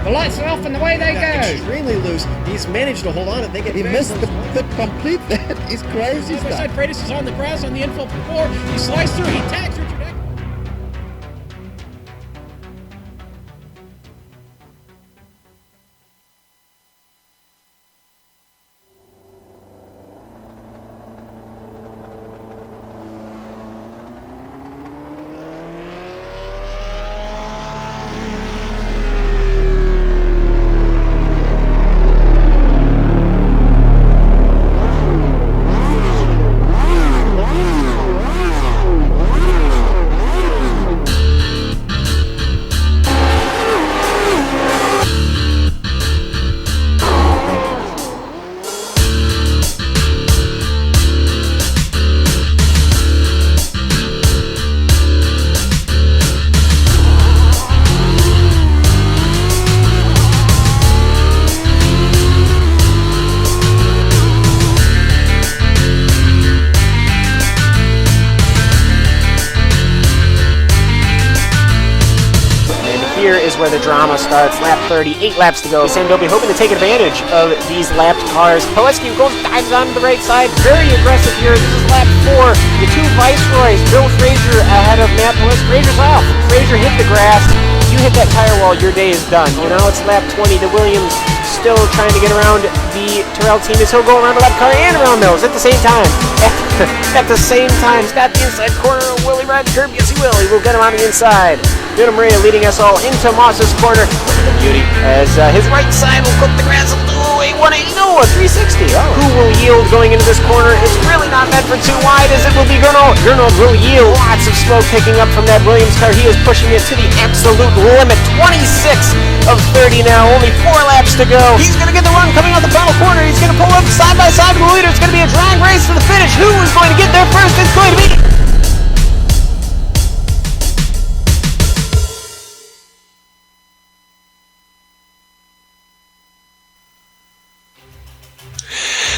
The lights are off and away they go. Extremely loose. He's managed to hold on and they get. He missed the complete that. He's crazy stuff. Side Freitas is on the grass on the infield before. He slides through. He tags Richard. Here is where the drama starts. Lap 30, 8 laps to go. Sandobi hoping to take advantage of these lapped cars. Poleski dives on the right side. Very aggressive here. This is lap 4. The two Viceroys. Bill Frazier ahead of Matt Poleski. Frazier's off. Frazier hit the grass. You hit that tire wall, your day is done. You know, it's lap 20. The Williams still trying to get around the Terrell team as he'll go around the lap car and around Mills at the same time. At the same time. He's got the inside corner. Will he ride the curb? Yes, he will. He will get him on the inside. Vito Maria leading us all into Moss's corner. Look at the beauty as his right side will cook the grass. Oh, a 180, no, a 360. Oh. Who will yield going into this corner? It's really not meant for too wide as it will be Gernald. Gernald will yield. Lots of smoke picking up from that Williams car. He is pushing it to the absolute limit. 26 of 30 now. Only 4 laps to go. He's going to get the run coming out the final corner. He's going to pull up side by side with the leader. It's going to be a drag race to the finish. Who is going to get there first? It's going to be...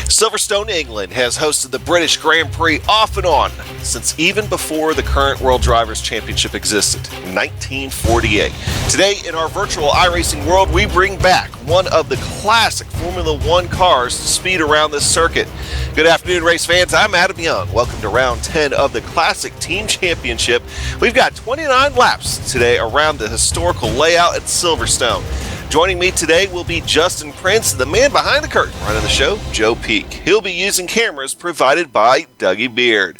Silverstone, England has hosted the British Grand Prix off and on since even before the current World Drivers' Championship existed, 1948. Today, in our virtual iRacing world, we bring back one of the classic Formula One cars to speed around this circuit. Good afternoon, race fans. I'm Adam Young. Welcome to round 10 of the Classic Team Championship. We've got 29 laps today around the historical layout at Silverstone. Joining me today will be Justin Prince, the man behind the curtain running the show, Joe Peak. He'll be using cameras provided by Dougie Beard.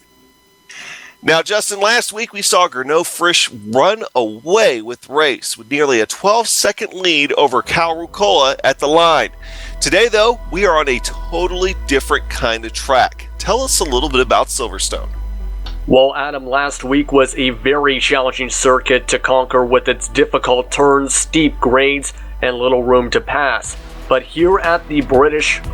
Now, Justin, last week we saw Gernot Frisch run away with the race with nearly a 12-second lead over Cal Rucola at the line. Today, though, we are on a totally different kind of track. Tell us a little bit about Silverstone. Well, Adam, last week was a very challenging circuit to conquer with its difficult turns, steep grades, and little room to pass. But here at the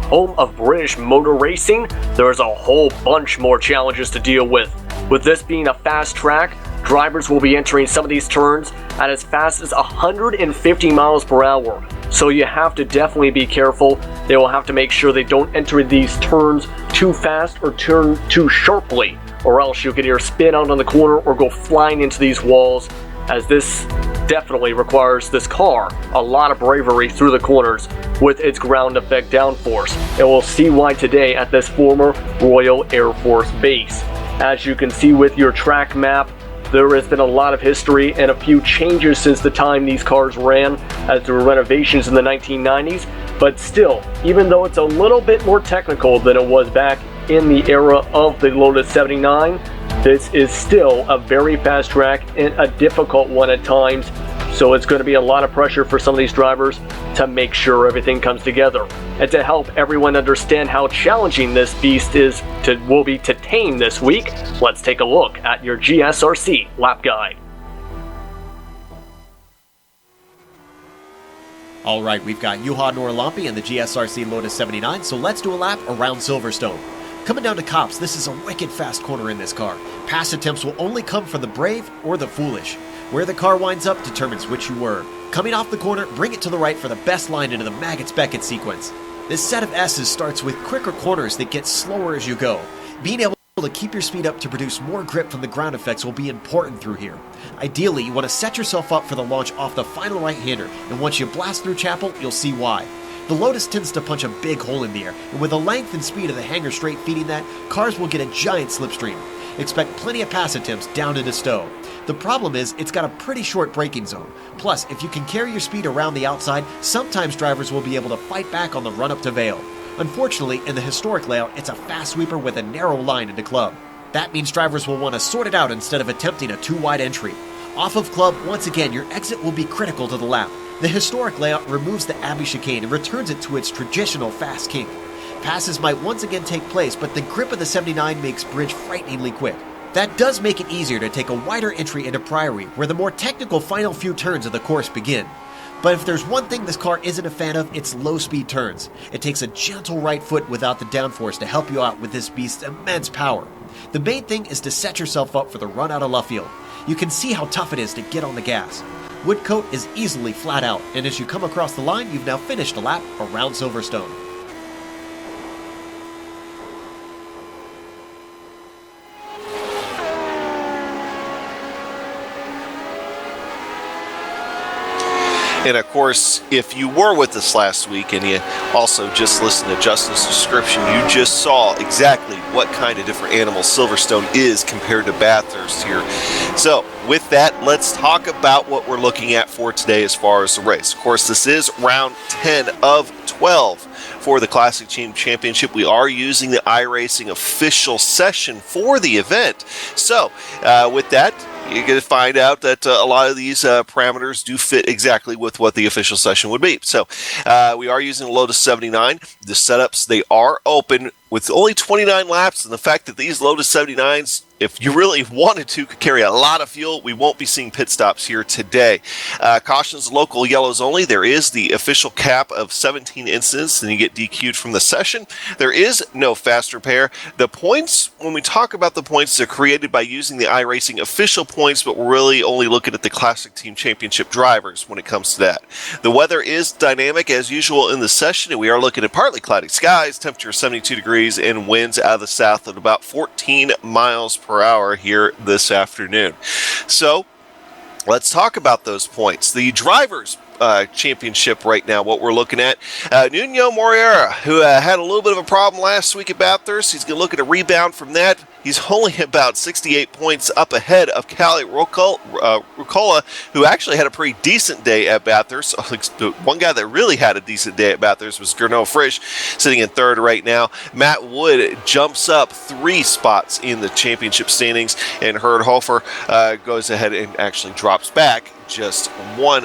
home of British motor racing, there's a whole bunch more challenges to deal with. With this being a fast track, drivers will be entering some of these turns at as fast as 150 miles per hour. So you have to definitely be careful. They will have to make sure they don't enter these turns too fast or turn too sharply, or else you could either spin out on the corner or go flying into these walls, as this definitely requires this car a lot of bravery through the corners with its ground effect downforce. And we'll see why today at this former Royal Air Force base. As you can see with your track map, there has been a lot of history and a few changes since the time these cars ran, as there were renovations in the 1990s. But still, even though it's a little bit more technical than it was back in the era of the Lotus 79, this is still a very fast track and a difficult one at times. So it's going to be a lot of pressure for some of these drivers to make sure everything comes together. And to help everyone understand how challenging this beast will be to tame this week, let's take a look at your GSRC lap guide. All right, we've got Juha Norlampi and the GSRC Lotus 79, so let's do a lap around Silverstone. Coming down to Cops, this is a wicked fast corner in this car. Pass attempts will only come from the brave or the foolish. Where the car winds up determines which you were. Coming off the corner, bring it to the right for the best line into the Maggots-Beckett sequence. This set of S's starts with quicker corners that get slower as you go. Being able To keep your speed up to produce more grip from the ground effects will be important through here. Ideally, you want to set yourself up for the launch off the final right-hander, and once you blast through Chapel, you'll see why. The Lotus tends to punch a big hole in the air, and with the length and speed of the hanger straight feeding that, cars will get a giant slipstream. Expect plenty of pass attempts down into Stowe. The problem is, it's got a pretty short braking zone. Plus, if you can carry your speed around the outside, sometimes drivers will be able to fight back on the run-up to Vale. Unfortunately, in the historic layout, it's a fast sweeper with a narrow line into Club. That means drivers will want to sort it out instead of attempting a too-wide entry. Off of Club, once again, your exit will be critical to the lap. The historic layout removes the Abbey chicane and returns it to its traditional fast kink. Passes might once again take place, but the grip of the 79 makes bridge frighteningly quick. That does make it easier to take a wider entry into Priory, where the more technical final few turns of the course begin. But if there's one thing this car isn't a fan of, it's low-speed turns. It takes a gentle right foot without the downforce to help you out with this beast's immense power. The main thing is to set yourself up for the run out of Luffield. You can see how tough it is to get on the gas. Woodcote is easily flat out, and as you come across the line, you've now finished a lap around Silverstone. And of course, if you were with us last week and you also just listened to Justin's description, you just saw exactly what kind of different animal Silverstone is compared to Bathurst here. So with that, let's talk about what we're looking at for today as far as the race. Of course, this is round 10 of 12 for the Classic Team Championship. We are using the iRacing official session for the event. So with that, you're going to find out that a lot of these parameters do fit exactly with what the official session would be. So we are using the Lotus 79. The setups, they are open with only 29 laps, and the fact that these Lotus 79s, if you really wanted to, could carry a lot of fuel. We won't be seeing pit stops here today. Cautions local yellows only. There is the official cap of 17 incidents, and you get DQ'd from the session. There is no fast repair. The points, when we talk about the points, they're created by using the iRacing official points, but we're really only looking at the Classic Team Championship drivers when it comes to that. The weather is dynamic as usual in the session, and we are looking at partly cloudy skies, temperature 72 degrees, and winds out of the south at about 14 miles per hour here this afternoon. So let's talk about those points. The drivers championship right now, what we're looking at, Nuno Moreira, who had a little bit of a problem last week at Bathurst. He's going to look at a rebound from that. He's only about 68 points up ahead of Calle Rucola, who actually had a pretty decent day at Bathurst. One guy that really had a decent day at Bathurst was Gernot Frisch, sitting in third right now. Matt Wood jumps up 3 spots in the championship standings, and Herd Hofer goes ahead and actually drops back just 1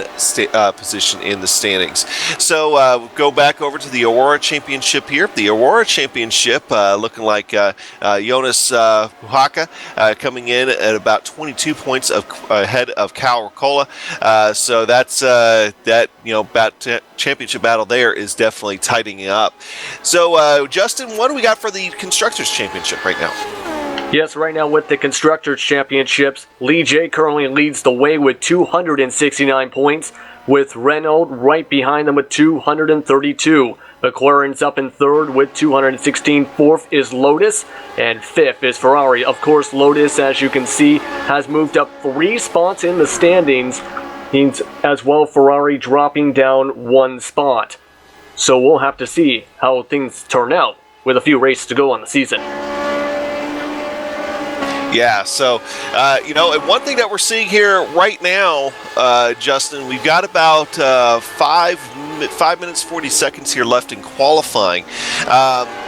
position in the standings. So go back over to the Aurora Championship here. The Aurora Championship looking like Jonas Puhaka coming in at about 22 points ahead of Cal Ricola. So that's championship battle there is definitely tightening up. So Justin, what do we got for the Constructors Championship right now? Yes, right now with the Constructors Championships, Lee J currently leads the way with 269 points, with Renault right behind them with 232. McLaren's up in third with 216. Fourth is Lotus, and fifth is Ferrari. Of course, Lotus, as you can see, has moved up 3 spots in the standings, as well Ferrari dropping down 1 spot. So we'll have to see how things turn out with a few races to go on the season. Yeah, so, and one thing that we're seeing here right now, Justin, we've got about 5 minutes, 40 seconds here left in qualifying,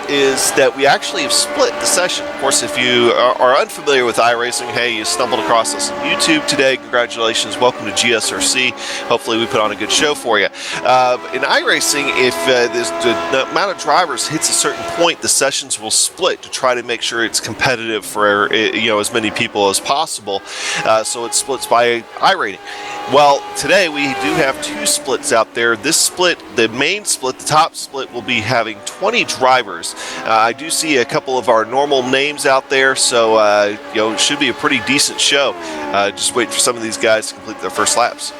is that we actually have split the session. Of course, if you are unfamiliar with iRacing, hey, you stumbled across us on YouTube today, congratulations, welcome to GSRC. Hopefully we put on a good show for you. In iRacing, if the amount of drivers hits a certain point, the sessions will split to try to make sure it's competitive for as many people as possible. So it splits by iRating. Well, today we do have 2 splits out there. This split, the main split, the top split, will be having 20 drivers. I do see a couple of our normal names out there, so it should be a pretty decent show. Just wait for some of these guys to complete their first laps.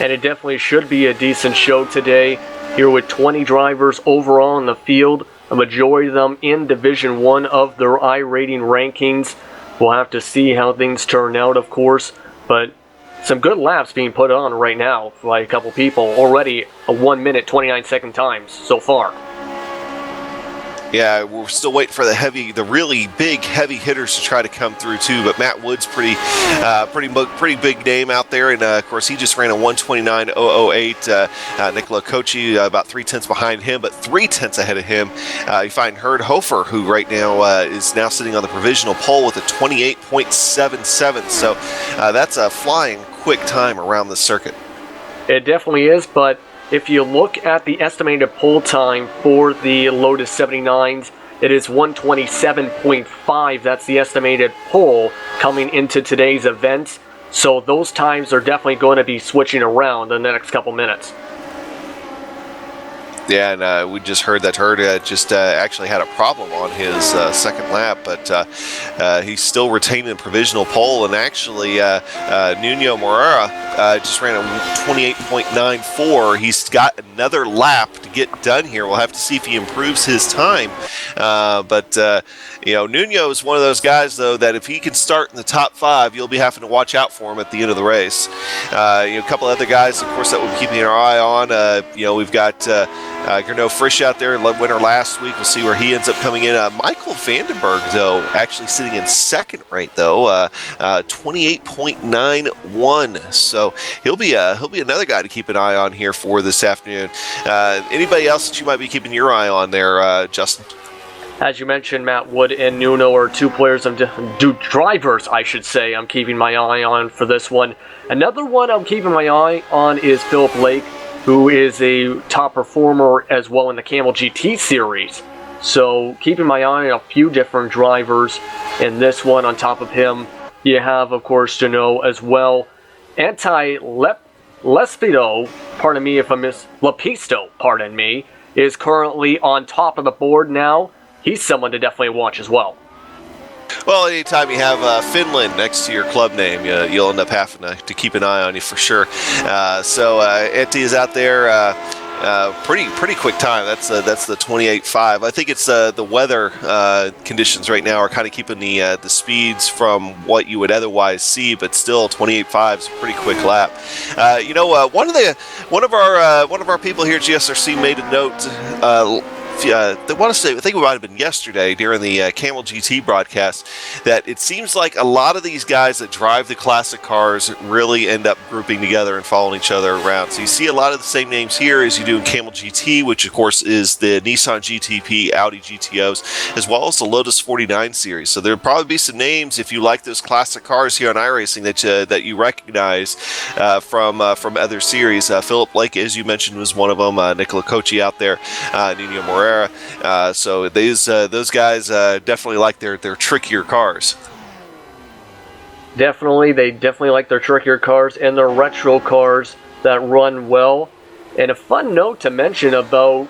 And it definitely should be a decent show today, here with 20 drivers overall in the field. a majority of them in Division 1 of their iRating rankings. We'll have to see how things turn out, of course, but some good laps being put on right now by a couple people. Already a 1 minute, 29 second times so far. Yeah, we're still waiting for the really big heavy hitters to try to come through too. But Matt Wood's pretty big name out there, and of course he just ran a 1:29.008. Nicola Kochi about 3/10 behind him, but 3/10 ahead of him. You find Herd Hofer, who right now is now sitting on the provisional pole with a 28.77. So that's a flying quick time around the circuit. It definitely is, but if you look at the estimated pole time for the Lotus 79s, it is 1:27.5. That's the estimated pole coming into today's event. So those times are definitely going to be switching around in the next couple minutes. Yeah, and we just heard that Herd actually had a problem on his second lap, but he's still retaining the provisional pole. And actually, Nuno Moreira just ran a 28.94. He's got another lap to get done here. We'll have to see if he improves his time. But Nuno is one of those guys, though, that if he can start in the top 5, you'll be having to watch out for him at the end of the race. A couple other guys, of course, that we're keeping our eye on. We've got Gernot Frisch out there, winner last week. We'll see where he ends up coming in. Michael Vandenberg, though, actually sitting in second right, though, 28.91. So he'll be another guy to keep an eye on here for this afternoon. Anybody else that you might be keeping your eye on there, Justin? As you mentioned, Matt Wood and Nuno are two drivers, I should say, I'm keeping my eye on for this one. Another one I'm keeping my eye on is Philip Lake, who is a top performer as well in the Camel GT series. So keeping my eye on a few different drivers in this one. On top of him, you have, of course, to know as well, Lepisto, pardon me, is currently on top of the board now. He's someone to definitely watch as well. Well, anytime you have Finland next to your club name, you'll end up having to keep an eye on you for sure. So Antti is out there. Pretty quick time. That's the 28.5. I think it's the weather conditions right now are kind of keeping the speeds from what you would otherwise see, but still 28.5 is a pretty quick lap. One of our people here at GSRC made a note. I think it might have been yesterday during the Camel GT broadcast, that it seems like a lot of these guys that drive the classic cars really end up grouping together and following each other around. So you see a lot of the same names here as you do in Camel GT, which of course is the Nissan GTP, Audi GTOs, as well as the Lotus 49 series. So there'll probably be some names, if you like those classic cars here on iRacing, that you recognize from other series. Philip Lake, as you mentioned, was one of them. Nicola Kochi out there, Nuno Moreira. So those guys definitely like their trickier cars. They definitely like their trickier cars and their retro cars that run well. And a fun note to mention about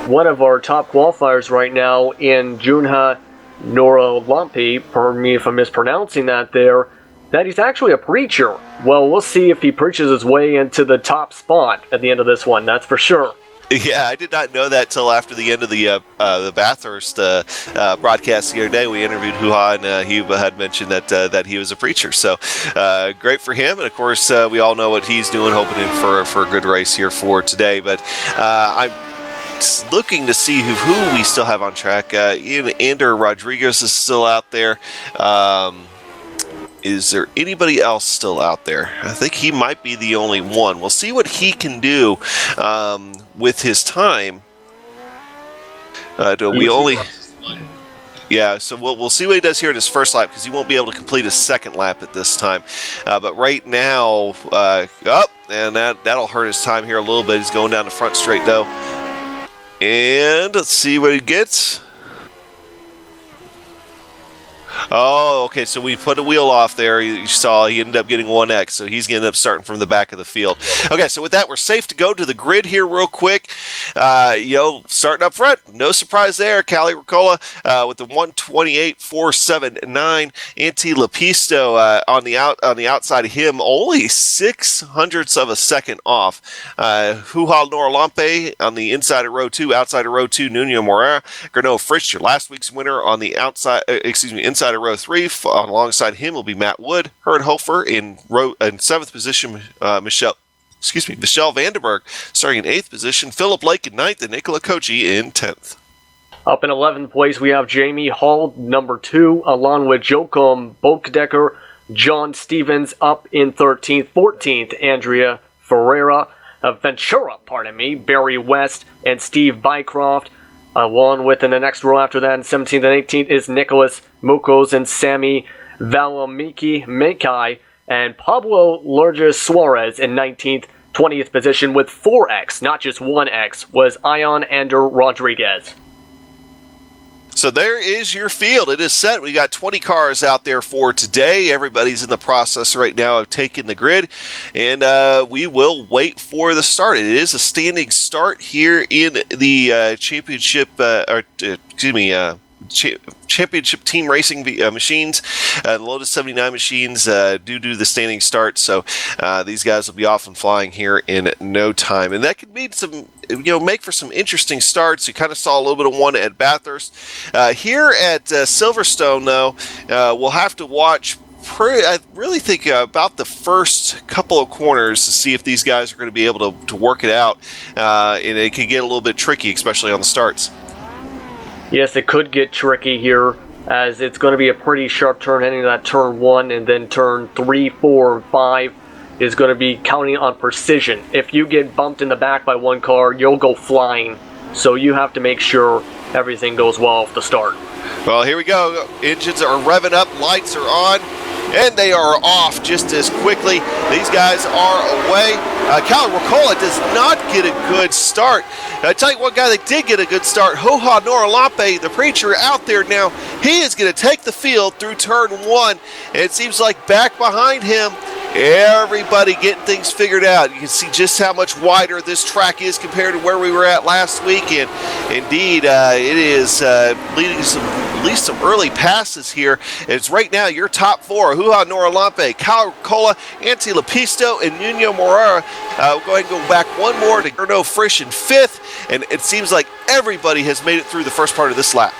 one of our top qualifiers right now in Junha Noralampi, pardon me if I'm mispronouncing that there, that he's actually a preacher. Well, we'll see if he preaches his way into the top spot at the end of this one, that's for sure. Yeah, I did not know that till after the end of the Bathurst broadcast the other day. We interviewed Huha, and he had mentioned that he was a preacher. So great for him, and of course we all know what he's doing, hoping in for a good race here for today. But I'm looking to see who we still have on track. Ander Rodriguez is still out there. Is there anybody else still out there? I think he might be the only one. We'll see what he can do with his time. So we'll see what he does here in his first lap, because he won't be able to complete his second lap at this time. But right now, and that'll hurt his time here a little bit. He's going down the front straight though, and let's see what he gets. Oh, okay, so we put a wheel off there. You saw he ended up getting 1X, so he's going to end up starting from the back of the field. Okay, so with that, we're safe to go to the grid here real quick. Starting up front, no surprise there. Cali Ricola with the 128.479. Anti Lepisto on the outside of him, only 0.06 of a second off. Juha Noralampe on the inside of row 2, outside of row 2, Nuno Moreira. Gernot Fritsch, your last week's winner on the inside of row 3. Alongside him will be Matt Wood. Herd Hofer in 7th position, Michelle Vandenberg starting in 8th position. Philip Lake in 9th and Nicola Kochi in 10th. Up in 11th place, we have Jamie Hall, number 2, along with Joachim Bolkdecker. John Stevens up in 13th. 14th, Andrea Ventura, Barry West, and Steve Bycroft. Along with in the next row after that, in 17th and 18th, is Nicholas Mukos and Sammy Valamiki Mekai, and Pablo Lourdes Suarez in 19th. 20th position with 4X, not just 1X, was Ion Ander Rodriguez. So there is your field. It is set. We got 20 cars out there for today. Everybody's in the process right now of taking the grid, and we will wait for the start. It is a standing start here in the championship, championship team racing machines. The Lotus 79 machines do the standing start, so these guys will be off and flying here in no time, and that could mean some, make for some interesting starts. You kind of saw a little bit of one at Bathurst. Here at Silverstone, though, we'll have to watch. I really think about the first couple of corners to see if these guys are going to be able to work it out, and it can get a little bit tricky, especially on the starts. Yes, it could get tricky here, as it's going to be a pretty sharp turn heading to that turn 1, and then turn 3, 4, and 5 is going to be counting on precision. If you get bumped in the back by one car, you'll go flying, so you have to make sure everything goes well off the start. Well, here we go. Engines are revving up, lights are on, and they are off just as quickly. These guys are away. Cal Ricola does not get a good start. I tell you one guy that did get a good start, Juha Noralampe, the preacher out there now. He is going to take the field through turn 1, and it seems like back behind him, everybody getting things figured out. You can see just how much wider this track is compared to where we were at last week, and indeed it is leading to at least some early passes here. It's right now your top 4, Juha Noralampe, Cal Ricola, Antti Lepisto, and Nuno Moreira. We'll go ahead and go back one more to Gernot Fritsch in 5th, and it seems like everybody has made it through the first part of this lap.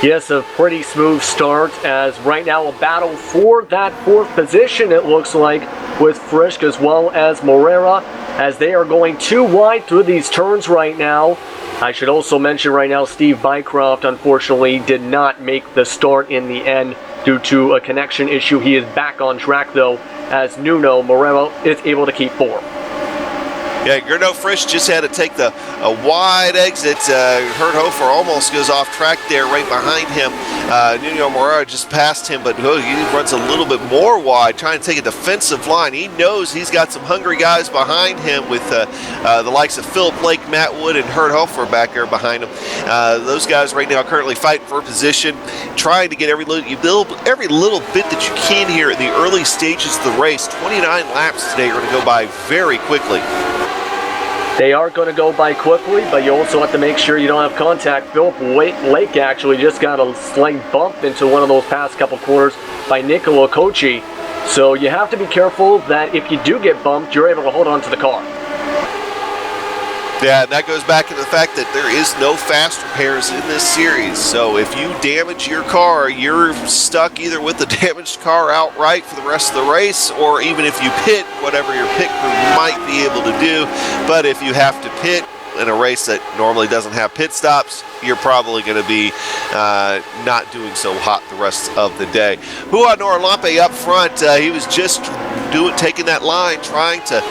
Yes, a pretty smooth start, as right now a battle for that 4th position, it looks like, with Frisch as well as Moreira, as they are going too wide through these turns right now. I should also mention right now Steve Bycroft unfortunately did not make the start in the end due to a connection issue. He is back on track though, as Nuno Moreira is able to keep 4. Yeah, Gernot Fritsch just had to take a wide exit. Herd Hofer almost goes off track there right behind him. Nuno Moreira just passed him, but he runs a little bit more wide, trying to take a defensive line. He knows he's got some hungry guys behind him with the likes of Philip Blake, Matt Wood, and Herd Hofer back there behind him. Those guys right now currently fighting for position, trying to get every little bit that you can here in the early stages of the race. 29 laps today are going to go by very quickly. They are going to go by quickly, but you also have to make sure you don't have contact. Philip Lake actually just got a slight bump into one of those past couple corners by Nicola Kochi. So you have to be careful that if you do get bumped, you're able to hold on to the car. Yeah, that goes back to the fact that there is no fast repairs in this series. So if you damage your car, you're stuck either with the damaged car outright for the rest of the race, or even if you pit, whatever your pit crew might be able to do. But if you have to pit in a race that normally doesn't have pit stops, you're probably going to be not doing so hot the rest of the day. Juha Noralampe up front, he was just taking that line, trying to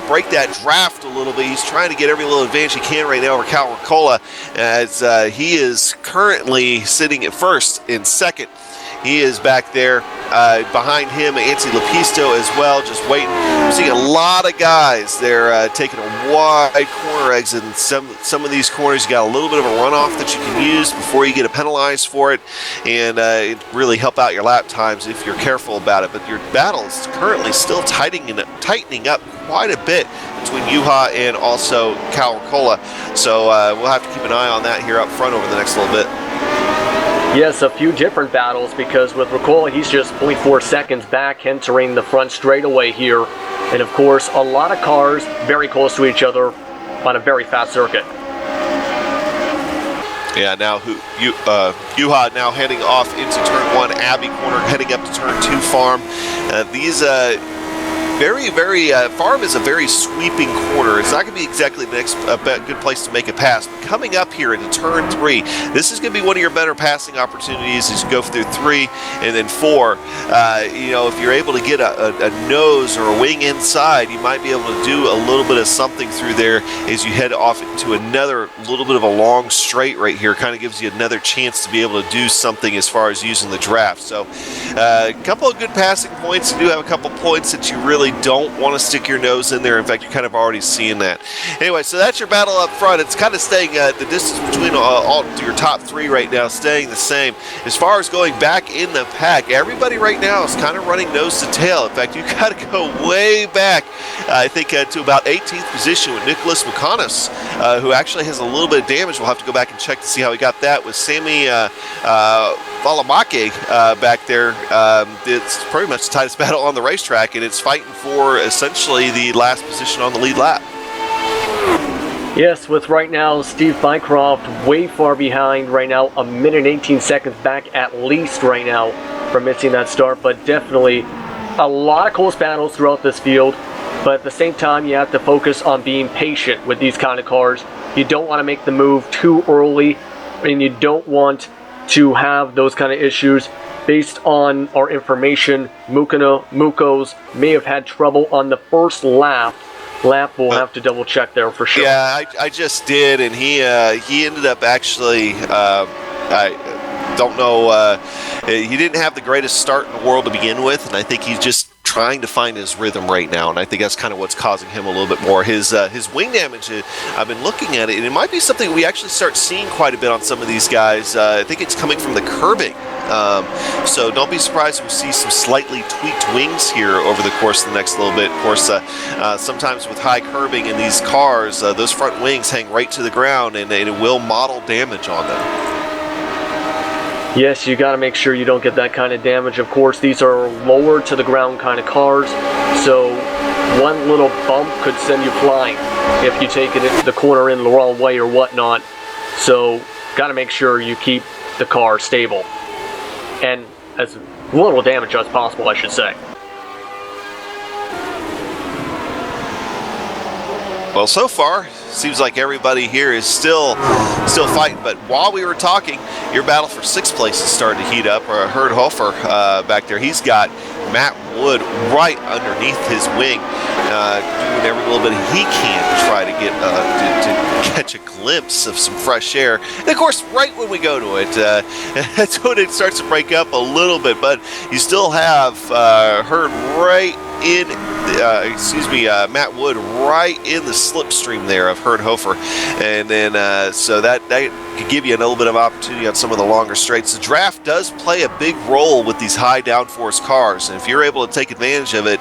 break that draft a little bit. He's trying to get every little advantage he can right now over Cal Ricola, as he is currently sitting at first in second. He is back there. Behind him, Anthony Lepisto as well, just waiting. We're seeing a lot of guys. They're taking a wide corner exit. And some of these corners, you got a little bit of a runoff that you can use before you get penalized for it, and it really help out your lap times if you're careful about it. But your battle is currently still tightening up quite a bit between Juha and also Cal Ricola. So we'll have to keep an eye on that here up front over the next little bit. Yes, a few different battles, because with Ricola, he's just 0.4 seconds back entering the front straightaway here. And of course, a lot of cars very close to each other on a very fast circuit. Yeah, now Juha now heading off into turn 1, Abbey corner, heading up to turn 2, Farm. These Farm is a very sweeping corner. It's not going to be exactly the next good place to make a pass. But coming up here into turn 3, this is going to be one of your better passing opportunities as you go through 3 and then 4. If you're able to get a nose or a wing inside, you might be able to do a little bit of something through there as you head off into another little bit of a long straight right here. Kind of gives you another chance to be able to do something as far as using the draft. So a couple of good passing points. You do have a couple points that you really don't want to stick your nose in there. In fact, you're kind of already seeing that. Anyway, so that's your battle up front. It's kind of staying the distance between all your top 3 right now, staying the same. As far as going back in the pack, everybody right now is kind of running nose to tail. In fact, you got to go way back, I think, to about 18th position with Nicholas McConis, who actually has a little bit of damage. We'll have to go back and check to see how he got that. With Sammy Valamake back there, it's pretty much the tightest battle on the racetrack, and it's fighting for essentially the last position on the lead lap. Yes, with right now Steve Mycroft way far behind right now, a minute and 18 seconds back at least right now from missing that start, but definitely a lot of close battles throughout this field. But at the same time, you have to focus on being patient with these kind of cars. You don't want to make the move too early, and you don't want to have those kind of issues. Based on our information, Mukos may have had trouble on the first lap. We'll have to double check there for sure. Yeah, I just did, and he ended up actually, I don't know, he didn't have the greatest start in the world to begin with, and I think he's just trying to find his rhythm right now, and I think that's kind of what's causing him a little bit more. His wing damage, I've been looking at it, and it might be something we actually start seeing quite a bit on some of these guys. I think it's coming from the curbing. So don't be surprised if we see some slightly tweaked wings here over the course of the next little bit. Of course, sometimes with high curbing in these cars, those front wings hang right to the ground, and it will model damage on them. Yes, you got to make sure you don't get that kind of damage. Of course, these are lower to the ground kind of cars, so one little bump could send you flying if you take it into the corner in the wrong way or whatnot. So, got to make sure you keep the car stable and as little damage as possible, I should say. Well, so far, seems like everybody here is still fighting. But while we were talking, your battle for 6th place is starting to heat up. Herd Hofer back there, he's got Matt Wood right underneath his wing, doing every little bit he can to try to get to catch a glimpse of some fresh air. And of course, right when we go to it, that's when it starts to break up a little bit. But you still have Herd right in, Matt Wood right in the slipstream there of Herd Hofer, and then so that could give you a little bit of opportunity on some of the longer straights. The draft does play a big role with these high downforce cars, and if you're able to take advantage of it,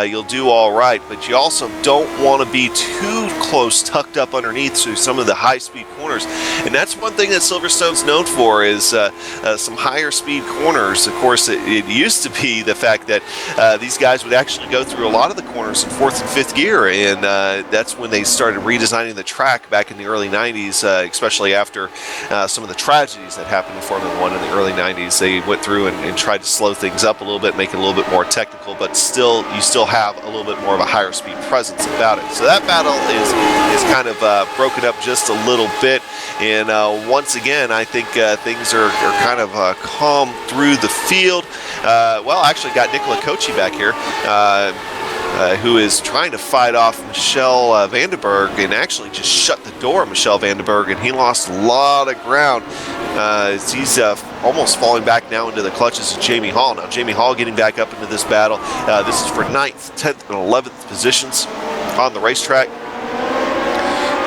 you'll do all right. But you also don't want to be too close, tucked up underneath to some of the high-speed corners, and that's one thing that Silverstone's known for is some higher speed corners. Of course, it used to be the fact that these guys would actually go through a lot of the corners in 4th and 5th gear, and that's when they started redesigning the track back in the early 90s, especially after some of the tragedies that happened in Formula 1 in the early 90s. They went through and tried to slow things up a little bit, make it a little bit more technical, but still, you still have a little bit more of a higher speed presence about it. So that battle is kind of broken up just a little bit, and once again, I think things are kind of calm through the field. Well, I actually got Nicola Kochi back here, who is trying to fight off Michelle Vandenberg, and actually just shut the door on Michelle Vandenberg, and he lost a lot of ground. He's almost falling back now into the clutches of Jamie Hall. Now Jamie Hall getting back up into this battle. This is for 9th, 10th, and 11th positions on the racetrack.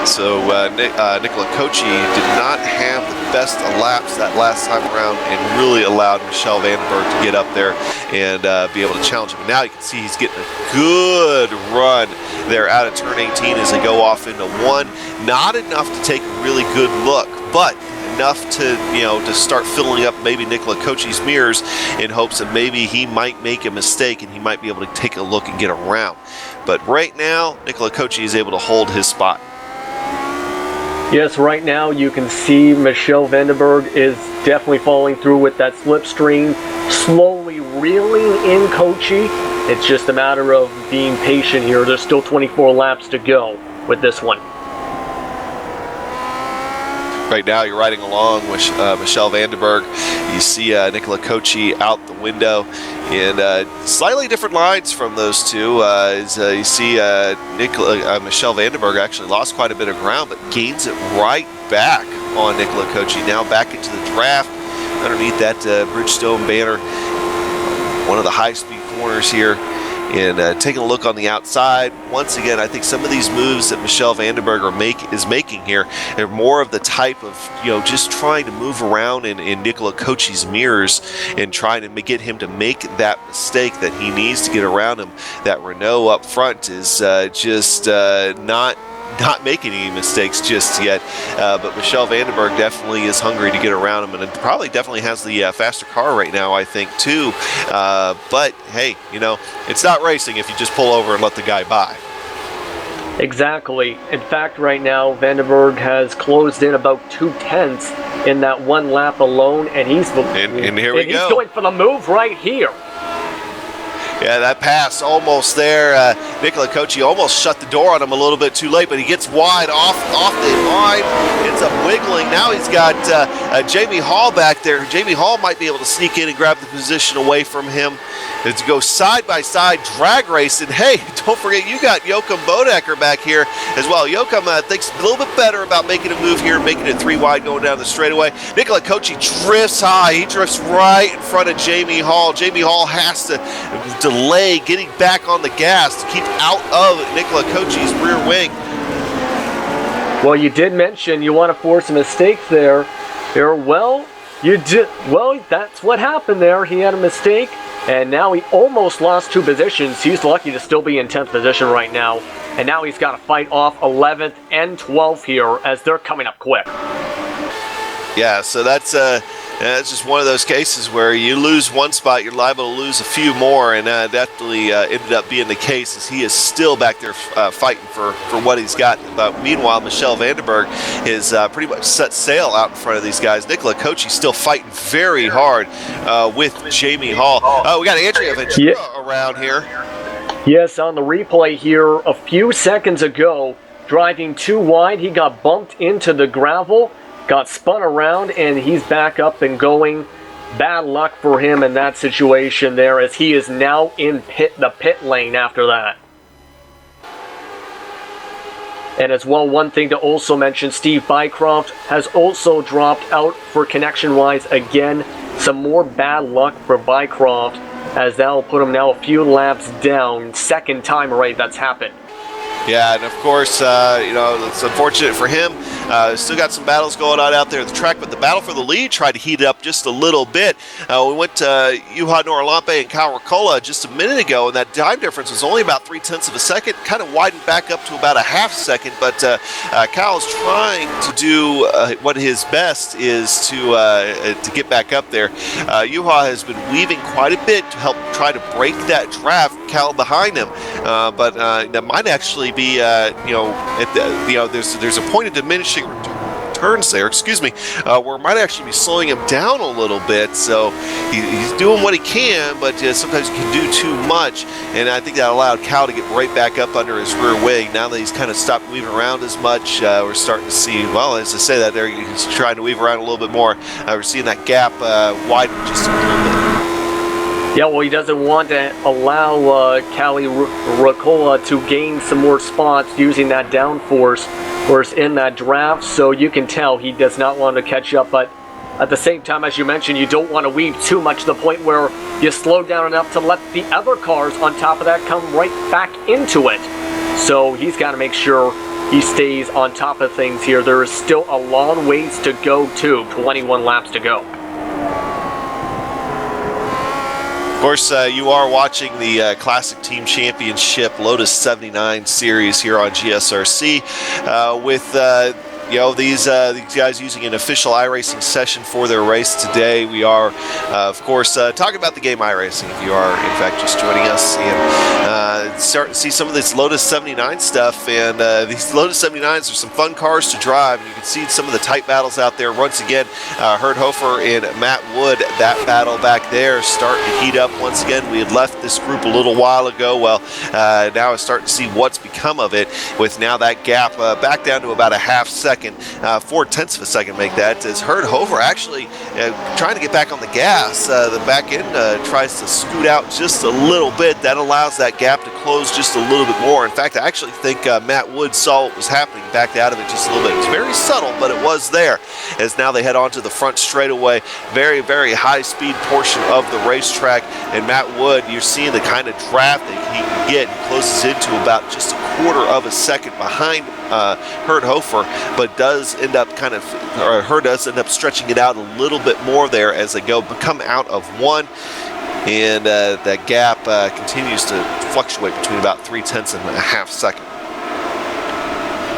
So Nicola Kochi did not have the best of laps that last time around and really allowed Michel Vandenberg to get up there and be able to challenge him. And now you can see he's getting a good run there out of turn 18 as they go off into 1. Not enough to take a really good look, but enough to, to start filling up maybe Nicola Kochi's mirrors in hopes that maybe he might make a mistake and he might be able to take a look and get around. But right now, Nicola Kochi is able to hold his spot. Yes, right now you can see Michel Vandenberg is definitely falling through with that slipstream, slowly reeling in Kochi. It's just a matter of being patient here. There's still 24 laps to go with this one. Right now you're riding along with Michel Vandenberg. You see Nicola Kochi out the window, and slightly different lines from those two. You see Michel Vandenberg actually lost quite a bit of ground, but gains it right back on Nicola Kochi. Now back into the draft underneath that Bridgestone banner. One of the high-speed corners here. And taking a look on the outside, once again, I think some of these moves that Michel Vandenberg is making here are more of the type of, just trying to move around in Nicola Kochi's mirrors and trying to get him to make that mistake that he needs to get around him. That Renault up front is just not making any mistakes just yet, but Michel Vandenberg definitely is hungry to get around him, and it probably definitely has the faster car right now, I think, too. But hey, it's not racing if you just pull over and let the guy by. Exactly. In fact, right now, Vandenberg has closed in about 2/10 in that one lap alone, and he's he's going for the move right here. Yeah, that pass almost there. Nicola Kochi almost shut the door on him a little bit too late, but he gets wide off the line, ends up wiggling. Now he's got Jamie Hall back there. Jamie Hall might be able to sneak in and grab the position away from him. And to go side by side drag race, and hey, don't forget you got Joachim Bodecker back here as well. Joachim thinks a little bit better about making a move here, making it 3 wide going down the straightaway. Nicola Kochi drifts high. He drifts right in front of Jamie Hall. Jamie Hall has to delay getting back on the gas to keep out of Nicola Kochi's rear wing. Well, you did mention you want to force a mistake there. Well, you did. Well, that's what happened there. He had a mistake, and now he almost lost 2 positions. He's lucky to still be in 10th position right now, and now he's got to fight off 11th and 12th here as they're coming up quick. Yeah, so that's just one of those cases where you lose one spot, you're liable to lose a few more, and definitely ended up being the case as he is still back there fighting for what he's got. Meanwhile, Michel Vandenberg is pretty much set sail out in front of these guys. Nicola Kochi still fighting very hard with Jamie Hall. Oh, we got Andrea Ventura around here. Yes, on the replay here, a few seconds ago, driving too wide, he got bumped into the gravel, got spun around, and he's back up and going. Bad luck for him in that situation there, as he is now in the pit lane after that. And as well, one thing to also mention, Steve Bycroft has also dropped out for connection-wise again. Some more bad luck for Bycroft, as that will put him now a few laps down. Second time already that's happened. Yeah, and of course, it's unfortunate for him. Still got some battles going on out there at the track, but the battle for the lead tried to heat it up just a little bit. We went to Juha Noralampe and Kyle Ricola just a minute ago, and that time difference was only about 0.3 of a second, kind of widened back up to about a half second, but Kyle's trying to do what his best is to get back up there. Juha has been weaving quite a bit to help try to break that draft, Cal behind him, but that might actually be, there's a point of diminishing returns there, where it might actually be slowing him down a little bit. So he's doing what he can, but sometimes he can do too much. And I think that allowed Cal to get right back up under his rear wing. Now that he's kind of stopped moving around as much, we're starting to see, well, as I say that there, he's trying to weave around a little bit more. We're seeing that gap widen just a little bit. Yeah, well, he doesn't want to allow Callie Ricola to gain some more spots using that downforce in that draft, so you can tell he does not want to catch up, but At the same time, as you mentioned, you don't want to weave too much to the point where you slow down enough to let the other cars on top of that come right back into it. So he's got to make sure he stays on top of things here. There is still a long ways to go too, 21 laps to go. Of course, you are watching the Classic Team Championship Lotus 79 series here on GSRC with these guys using an official iRacing session for their race today. We are, of course, talking about the game iRacing. If you are, in fact, just joining us and starting to see some of this Lotus 79 stuff. And these Lotus 79s are some fun cars to drive. And you can see some of the tight battles out there. Once again, Herd Hofer and Matt Wood, that battle back there starting to heat up once again. We had left this group a little while ago. Well, now I'm starting to see what's become of it with now that gap back down to about a half second. 0.4 of a second make that, as Herd Hofer actually trying to get back on the gas. The back end tries to scoot out just a little bit. That allows that gap to close just a little bit more. In fact, I actually think Matt Wood saw what was happening, backed out of it just a little bit. It was very subtle, but it was there, as now they head onto the front straightaway. Very, very high-speed portion of the racetrack, and Matt Wood, you're seeing the kind of draft that he can get. He closes into about just a quarter of a second behind Herd Hofer, but does end up Herd does end up stretching it out a little bit more there as they come out of one, and that gap continues to fluctuate between about 0.3 and a half second.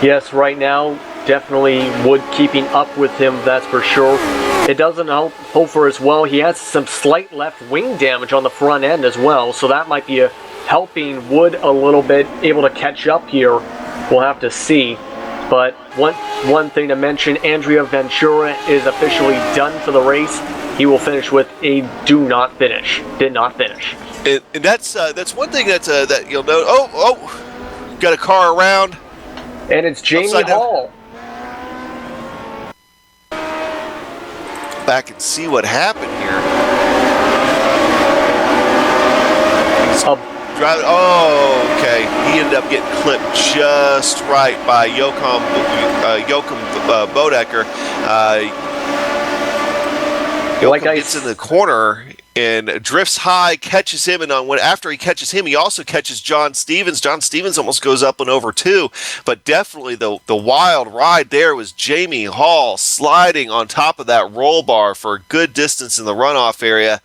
Yes, right now, definitely Wood keeping up with him, that's for sure. It doesn't help Hofer as well. He has some slight left wing damage on the front end as well, so that might be helping Wood a little bit, able to catch up here. We'll have to see. But one thing to mention, Andrea Ventura is officially done for the race. He will finish with a did not finish. And that's one thing that you'll note. Oh, got a car around. And it's Jamie Hall. Back and see what happened here. Oh, okay. He ended up getting clipped just right by Joachim Bodecker. Joachim gets in the corner and drifts high, catches him, and after he catches him, he also catches John Stevens. John Stevens almost goes up and over too, but definitely the wild ride there was Jamie Hall sliding on top of that roll bar for a good distance in the runoff area.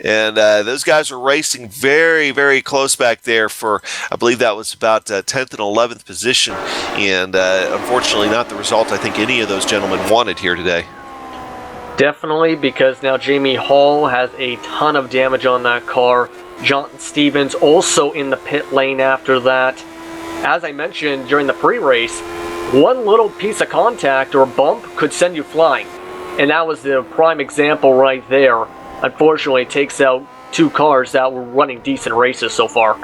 And those guys were racing very, very close back there for, I believe that was about 10th and 11th position. And unfortunately not the result I think any of those gentlemen wanted here today. Definitely, because now Jamie Hall has a ton of damage on that car. John Stevens also in the pit lane after that. As I mentioned during the pre-race, one little piece of contact or bump could send you flying. And that was the prime example right there. Unfortunately, it takes out two cars that were running decent races so far.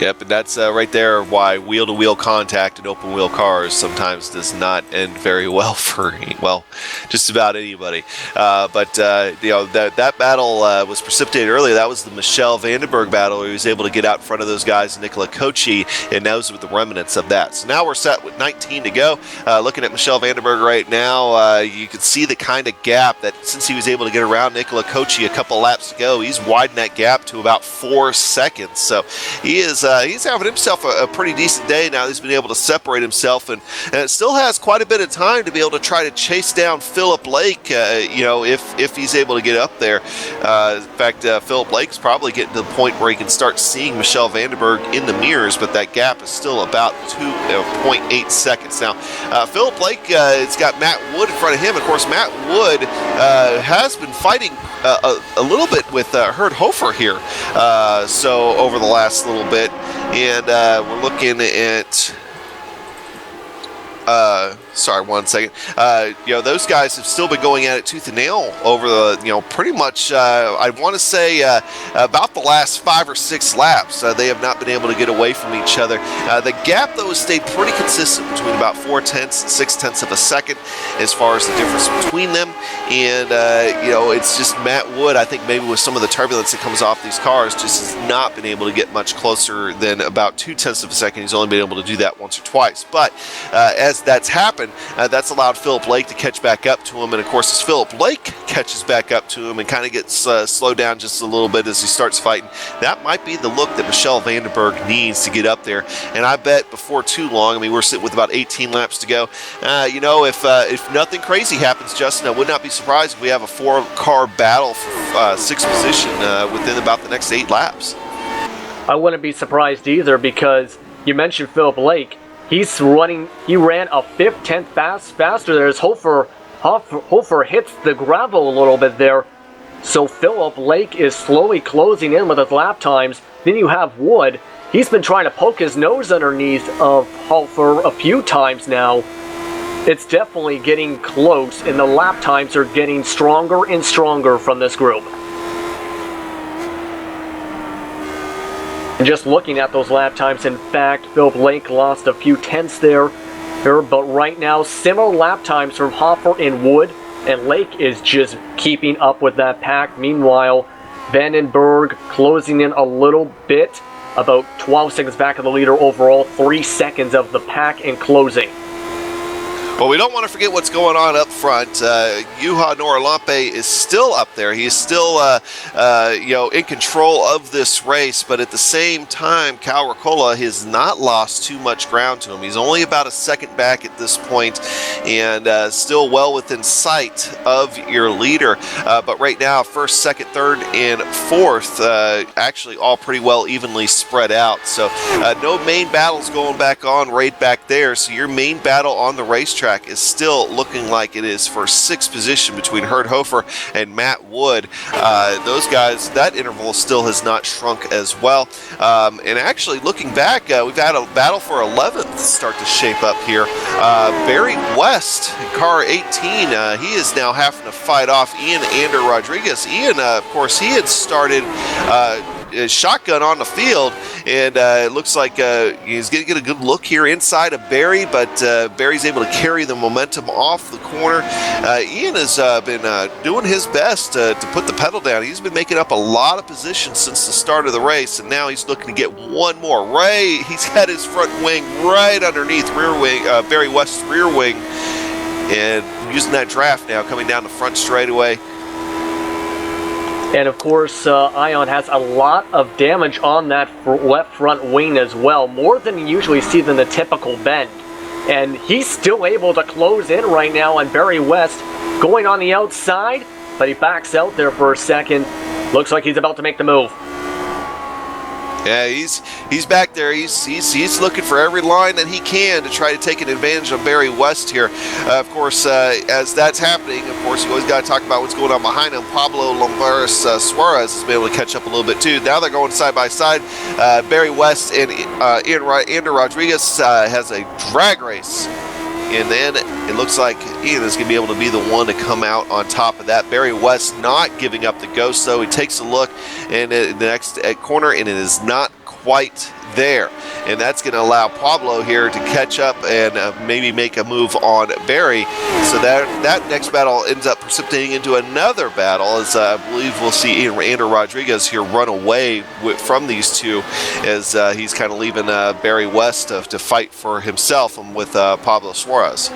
Yep, and that's right there why wheel-to-wheel contact in open-wheel cars sometimes does not end very well for, well, just about anybody. But that battle was precipitated earlier. That was the Michelle Vandenberg battle where he was able to get out in front of those guys, Nicola Kochi, and those were the remnants of that. So now we're set with 19 to go. Looking at Michelle Vandenberg right now, you can see the kind of gap that since he was able to get around Nicola Kochi a couple laps to go, he's widened that gap to about 4 seconds. So he's having himself a pretty decent day now. He's been able to separate himself, and it still has quite a bit of time to be able to try to chase down Philip Lake, if he's able to get up there. In fact, Philip Lake's probably getting to the point where he can start seeing Michelle Vandenberg in the mirrors, but that gap is still about 2.8 seconds. Now, Philip Lake, it's got Matt Wood in front of him. Of course, Matt Wood has been fighting a little bit with Herd Hofer here, so over the last little bit, and we're looking at sorry, 1 second. Those guys have still been going at it tooth and nail over the, pretty much, I want to say about the last 5 or 6 laps. They have not been able to get away from each other. The gap, though, has stayed pretty consistent between about 0.4 and 0.6 of a second as far as the difference between them. And, it's just Matt Wood, I think maybe with some of the turbulence that comes off these cars, just has not been able to get much closer than about 0.2 of a second. He's only been able to do that once or twice. But as as that's happened, that's allowed Philip Lake to catch back up to him. And of course, as Philip Lake catches back up to him and kind of gets slowed down just a little bit as he starts fighting, that might be the look that Michelle Vandenberg needs to get up there. And I bet before too long, I mean, we're sitting with about 18 laps to go. If nothing crazy happens, Justin, I would not be surprised if we have a 4-car battle for 6th position within about the next 8 laps. I wouldn't be surprised either, because you mentioned Philip Lake. He ran a 5th, 10th faster there as Hofer hits the gravel a little bit there. So Philip Lake is slowly closing in with his lap times. Then you have Wood. He's been trying to poke his nose underneath of Hofer a few times now. It's definitely getting close, and the lap times are getting stronger and stronger from this group. And just looking at those lap times, in fact, Philip Lake lost a few tenths there, but right now, similar lap times from Hofer and Wood, and Lake is just keeping up with that pack. Meanwhile, Vandenberg closing in a little bit, about 12 seconds back of the leader overall, 3 seconds of the pack and closing. Well, we don't want to forget what's going on up front. Juha Noralampe is still up there. He's still, in control of this race. But at the same time, Cal Ricola has not lost too much ground to him. He's only about a second back at this point, and still well within sight of your leader. But right now, 1st, 2nd, 3rd, and 4th, actually all pretty well evenly spread out. So no main battles going back on right back there. So your main battle on the racetrack is still looking like it is for 6th position between Herd Hofer and Matt Wood. Those guys, that interval still has not shrunk as well. And actually, looking back, we've had a battle for 11th start to shape up here. Barry West, car 18, he is now having to fight off Ian Ander Rodriguez. Ian, of course, he had started shotgun on the field, and it looks like he's going to get a good look here inside of Barry, but Barry's able to carry the momentum off the corner. Ian has been doing his best to put the pedal down. He's been making up a lot of positions since the start of the race, and now he's looking to get one more. He's got his front wing right underneath Barry West's rear wing, and using that draft now coming down the front straightaway. And of course, Ion has a lot of damage on that left front wing as well, more than you usually see than the typical bend. And he's still able to close in right now on Barry West, going on the outside, but he backs out there for a second. Looks like he's about to make the move. Yeah, he's back there. He's looking for every line that he can to try to take an advantage of Barry West here. Of course, as that's happening, of course, you always got to talk about what's going on behind him. Pablo Lombaris Suarez has been able to catch up a little bit too. Now they're going side by side. Barry West and Ander Rodriguez has a drag race. And then it looks like Ian is going to be able to be the one to come out on top of that. Barry West not giving up the ghost, though. He takes a look in the next corner, and it is not quite there. And that's going to allow Pablo here to catch up and maybe make a move on Barry. So that next battle ends up precipitating into another battle, as I believe we'll see Ander Rodriguez here run away from these two, as he's kind of leaving Barry West to fight for himself with Pablo Suarez.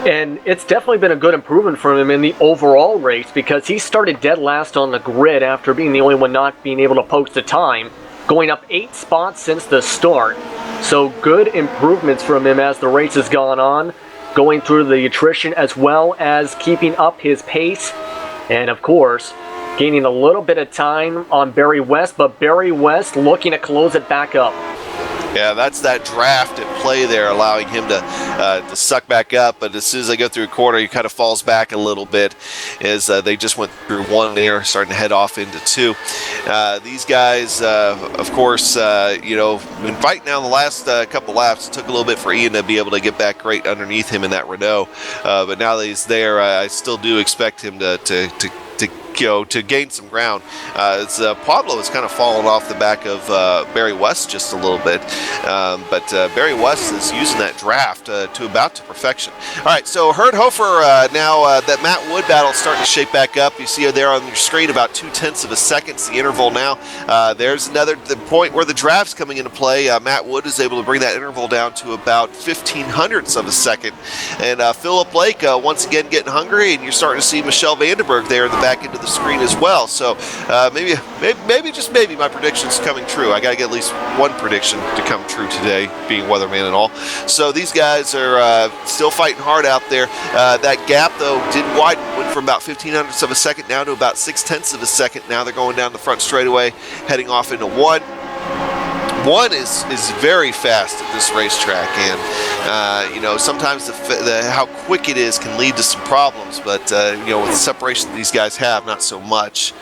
And it's definitely been a good improvement from him in the overall race, because he started dead last on the grid after being the only one not being able to post a time, going up 8 spots since the start. So good improvements from him as the race has gone on, going through the attrition as well as keeping up his pace. And of course, gaining a little bit of time on Barry West, but Barry West looking to close it back up. Yeah, that's that draft at play there, allowing him to suck back up. But as soon as they go through a corner, he kind of falls back a little bit, as they just went through one there, starting to head off into two. These guys, of course, been fighting now the last couple laps. It took a little bit for Ian to be able to get back right underneath him in that Renault. But now that he's there, I still do expect him to to gain some ground. Pablo has kind of fallen off the back of Barry West just a little bit, but Barry West is using that draft to about to perfection. All right, so Herd Hofer now that Matt Wood battle starting to shape back up. You see there on your screen about 0.2 of a second. It's the interval now. There's the point where the draft's coming into play. Matt Wood is able to bring that interval down to about 0.15 of a second, and Philip Lake once again getting hungry, and you're starting to see Michelle Vandenberg there in the back end of the screen as well. So maybe just maybe my prediction's coming true. I got to get at least one prediction to come true today, being weatherman and all. So these guys are still fighting hard out there. That gap though did widen, went from about 0.15 of a second now to about 0.6 of a second. Now they're going down the front straightaway, heading off into one. One is very fast at this racetrack, and sometimes how quick it is can lead to some problems, but with the separation that these guys have, not so much.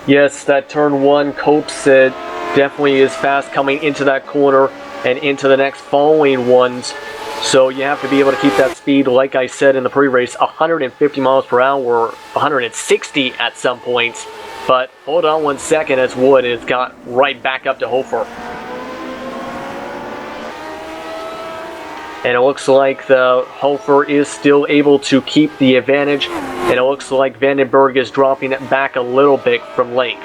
Yes, that turn one, Cope said, definitely is fast coming into that corner and into the next following ones. So you have to be able to keep that speed, like I said in the pre-race, 150 miles per hour, 160 at some points. But hold on 1 second as Wood has got right back up to Hofer. And it looks like the Hofer is still able to keep the advantage. And it looks like Vandenberg is dropping it back a little bit from Lake.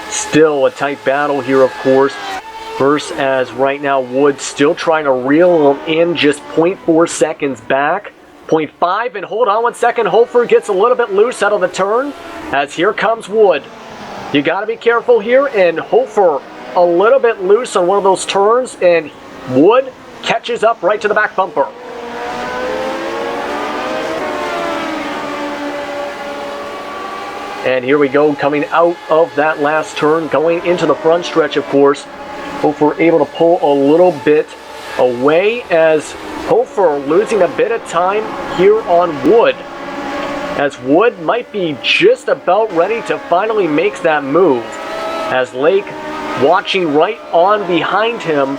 Still a tight battle here, of course. First, as right now, Wood still trying to reel him in just 0.4 seconds back. 0.5, and hold on 1 second. Hofer gets a little bit loose out of the turn, as here comes Wood. You got to be careful here, and Hofer a little bit loose on one of those turns, and Wood catches up right to the back bumper. And here we go, coming out of that last turn, going into the front stretch, of course. Hofer able to pull a little bit away, as Hofer losing a bit of time here on Wood. As Wood might be just about ready to finally make that move. As Lake watching right on behind him,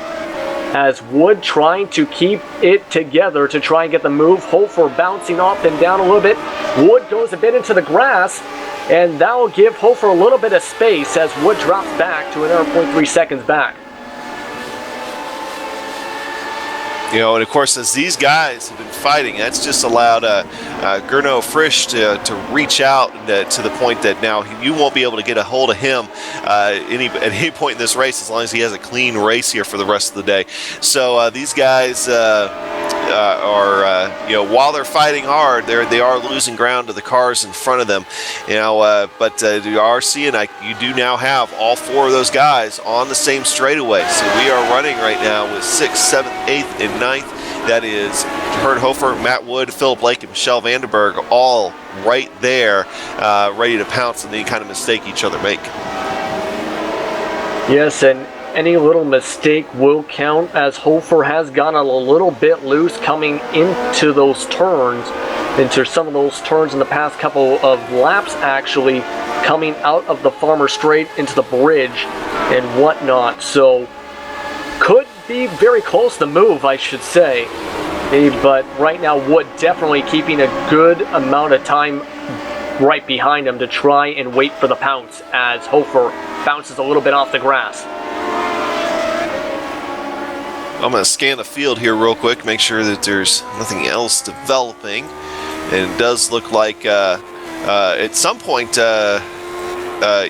as Wood trying to keep it together to try and get the move. Hofer bouncing up and down a little bit. Wood goes a bit into the grass, and that will give Hofer a little bit of space as Wood drops back to another 0.3 seconds back. And of course, as these guys have been fighting, that's just allowed Gernot Frisch to reach out to the point that now you won't be able to get a hold of him at any point in this race, as long as he has a clean race here for the rest of the day. So these guys while they're fighting hard, they are losing ground to the cars in front of them. But you are seeing you do now have all four of those guys on the same straightaway. So we are running right now with 6th, 7th, 8th, and 9th. That is Herd Hofer, Matt Wood, Philip Lake, and Michelle Vandenberg all right there, ready to pounce on any kind of mistake each other make. Yes, and any little mistake will count, as Hofer has gotten a little bit loose coming into those turns, into some of those turns in the past couple of laps, actually, coming out of the Farmer Straight into the bridge and whatnot. So could be very close to move, I should say. But right now, Wood definitely keeping a good amount of time right behind him to try and wait for the pounce, as Hofer bounces a little bit off the grass. I'm going to scan the field here real quick, make sure that there's nothing else developing. And it does look like at some point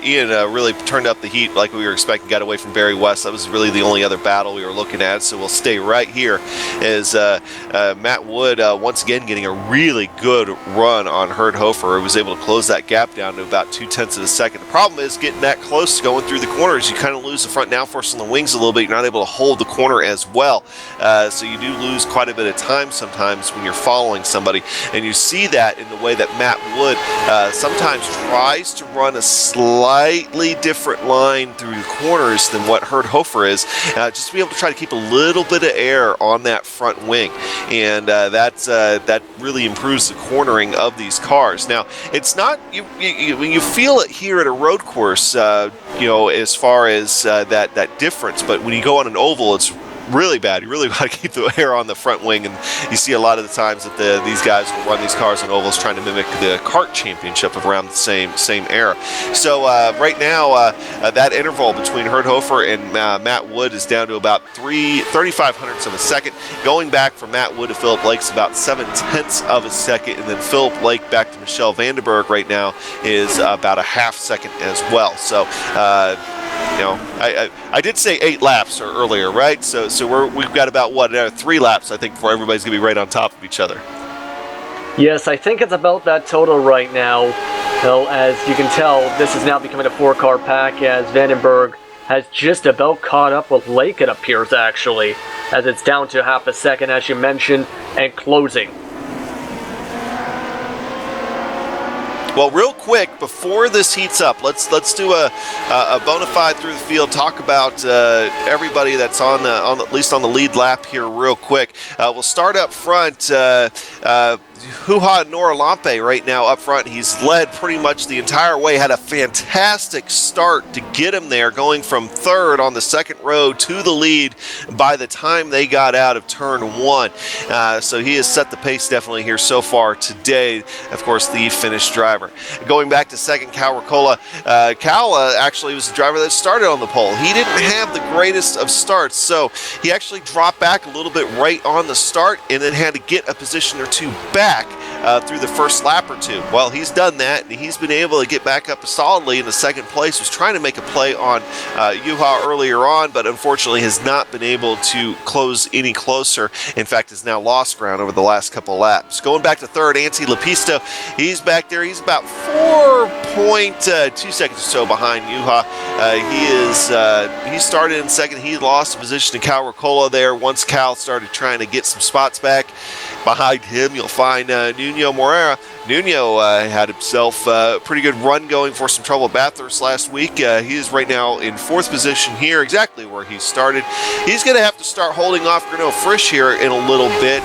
Ian really turned up the heat like we were expecting, got away from Barry West. That was really the only other battle we were looking at, so we'll stay right here as Matt Wood once again getting a really good run on Herd Hofer, who was able to close that gap down to about 0.2 of a second. The problem is getting that close going through the corners. You kind of lose the front downforce on the wings a little bit. You're not able to hold the corner as well, so you do lose quite a bit of time sometimes when you're following somebody, and you see that in the way that Matt Wood sometimes tries to run a slightly different line through the corners than what Herdhofer is, just to be able to try to keep a little bit of air on that front wing, and that really improves the cornering of these cars. Now, it's not you feel it here at a road course, as far as that difference, but when you go on an oval, it's really bad. You really got to keep the air on the front wing, and you see a lot of the times that these guys will run these cars on ovals trying to mimic the kart championship of around the same era. So right now, that interval between Herdhofer and Matt Wood is down to about 35/100ths of a second. Going back from Matt Wood to Philip Lake's about 7/10ths of a second, and then Philip Lake back to Michel Vandenberg right now is about a half second as well. So I did say 8 laps earlier, right? So we've got about 3 laps, I think, before everybody's gonna be right on top of each other. Yes, I think it's about that total right now. Well, as you can tell, this is now becoming a 4-car pack, as Vandenberg has just about caught up with Lake, it appears, actually, as it's down to half a second, as you mentioned, and closing. Well, real quick, before this heats up, let's do a bona fide through the field. Talk about everybody that's on at least on the lead lap here, real quick. We'll start up front. Juha Noralampe right now up front. He's led pretty much the entire way. Had a fantastic start to get him there, going from 3rd on the 2nd row to the lead by the time they got out of turn 1. So he has set the pace definitely here so far today. Of course, the Finnish driver. Going back to 2nd, Cal Ricola. Cal actually was the driver that started on the pole. He didn't have the greatest of starts, so he actually dropped back a little bit right on the start and then had to get a position or two back through the first lap or two. Well, he's done that, and he's been able to get back up solidly in the 2nd place. Was trying to make a play on Juha earlier on, but unfortunately has not been able to close any closer. In fact, has now lost ground over the last couple laps. Going back to 3rd, Antti Lepisto. He's back there. He's about 4.2 seconds or so behind Juha. He started in 2nd. He lost a position to Cal Ricola there once Cal started trying to get some spots back. Behind him, you'll find Nuno Moreira. Nuno had himself a pretty good run going for some trouble at Bathurst last week. He is right now in 4th position here, exactly where he started. He's going to have to start holding off Gernot Frisch here in a little bit.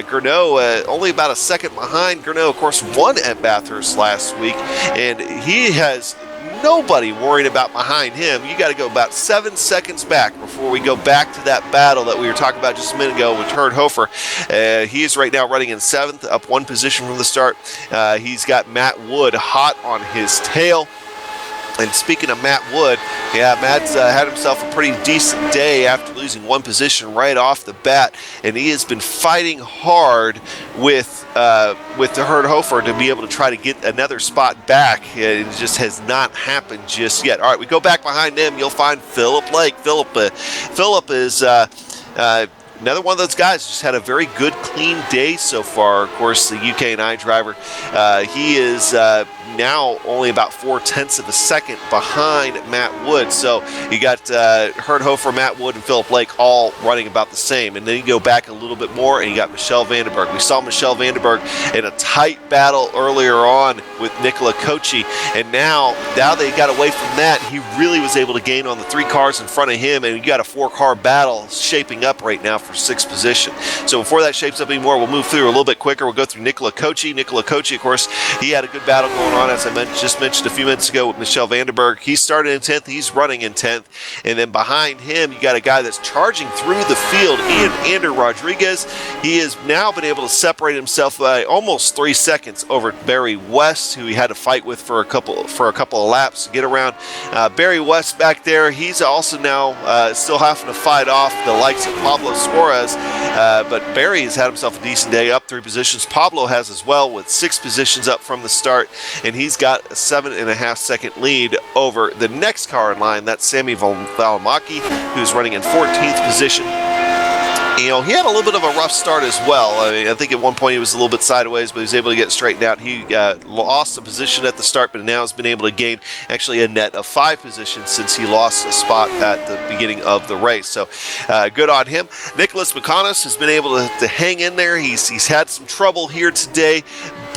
Gernot only about a second behind. Gernot, of course, won at Bathurst last week, and he has nobody worried about behind him. You got to go about 7 seconds back before we go back to that battle that we were talking about just a minute ago with Herdhofer. He is right now running in 7th, up 1 position from the start. He's got Matt Wood hot on his tail. And speaking of Matt Wood, Matt's had himself a pretty decent day after losing 1 position right off the bat, and he has been fighting hard with the Herdhofer to be able to try to get another spot back. It just has not happened just yet. All right, we go back behind him. You'll find Philip Lake. Philip is another one of those guys, just had a very good, clean day so far. Of course, the UK&I driver, he is now only about 4/10ths of a second behind Matt Wood. So you got Herdhofer, Matt Wood, and Philip Lake all running about the same. And then you go back a little bit more, and you got Michel Vandenberg. We saw Michel Vandenberg in a tight battle earlier on with Nicola Kochi, and now they got away from that. He really was able to gain on the 3 cars in front of him, and you got a 4-car battle shaping up right now for 6th position. So before that shapes up anymore, we'll move through a little bit quicker. We'll go through Nicola Kochi. Nicola Kochi, of course, he had a good battle going on, as I just mentioned a few minutes ago, with Michel Vandenberg. He started in 10th. He's running in 10th. And then behind him, you got a guy that's charging through the field, Ander Rodriguez. He has now been able to separate himself by almost 3 seconds over Barry West, who he had to fight with for a couple of laps to get around. Barry West back there, he's also now still having to fight off the likes of Pablo Suarez, but Barry has had himself a decent day, up 3 positions. Pablo has as well, with 6 positions up from the start, and he's got a 7.5 second lead over the next car in line. That's Sami Valimaki, who's running in 14th position. You know, he had a little bit of a rough start as well. I mean, I think at one point he was a little bit sideways, but he was able to get straightened out. He lost a position at the start, but now has been able to gain actually a net of 5 positions since he lost a spot at the beginning of the race. So good on him. Nicholas McConis has been able to hang in there. He's had some trouble here today,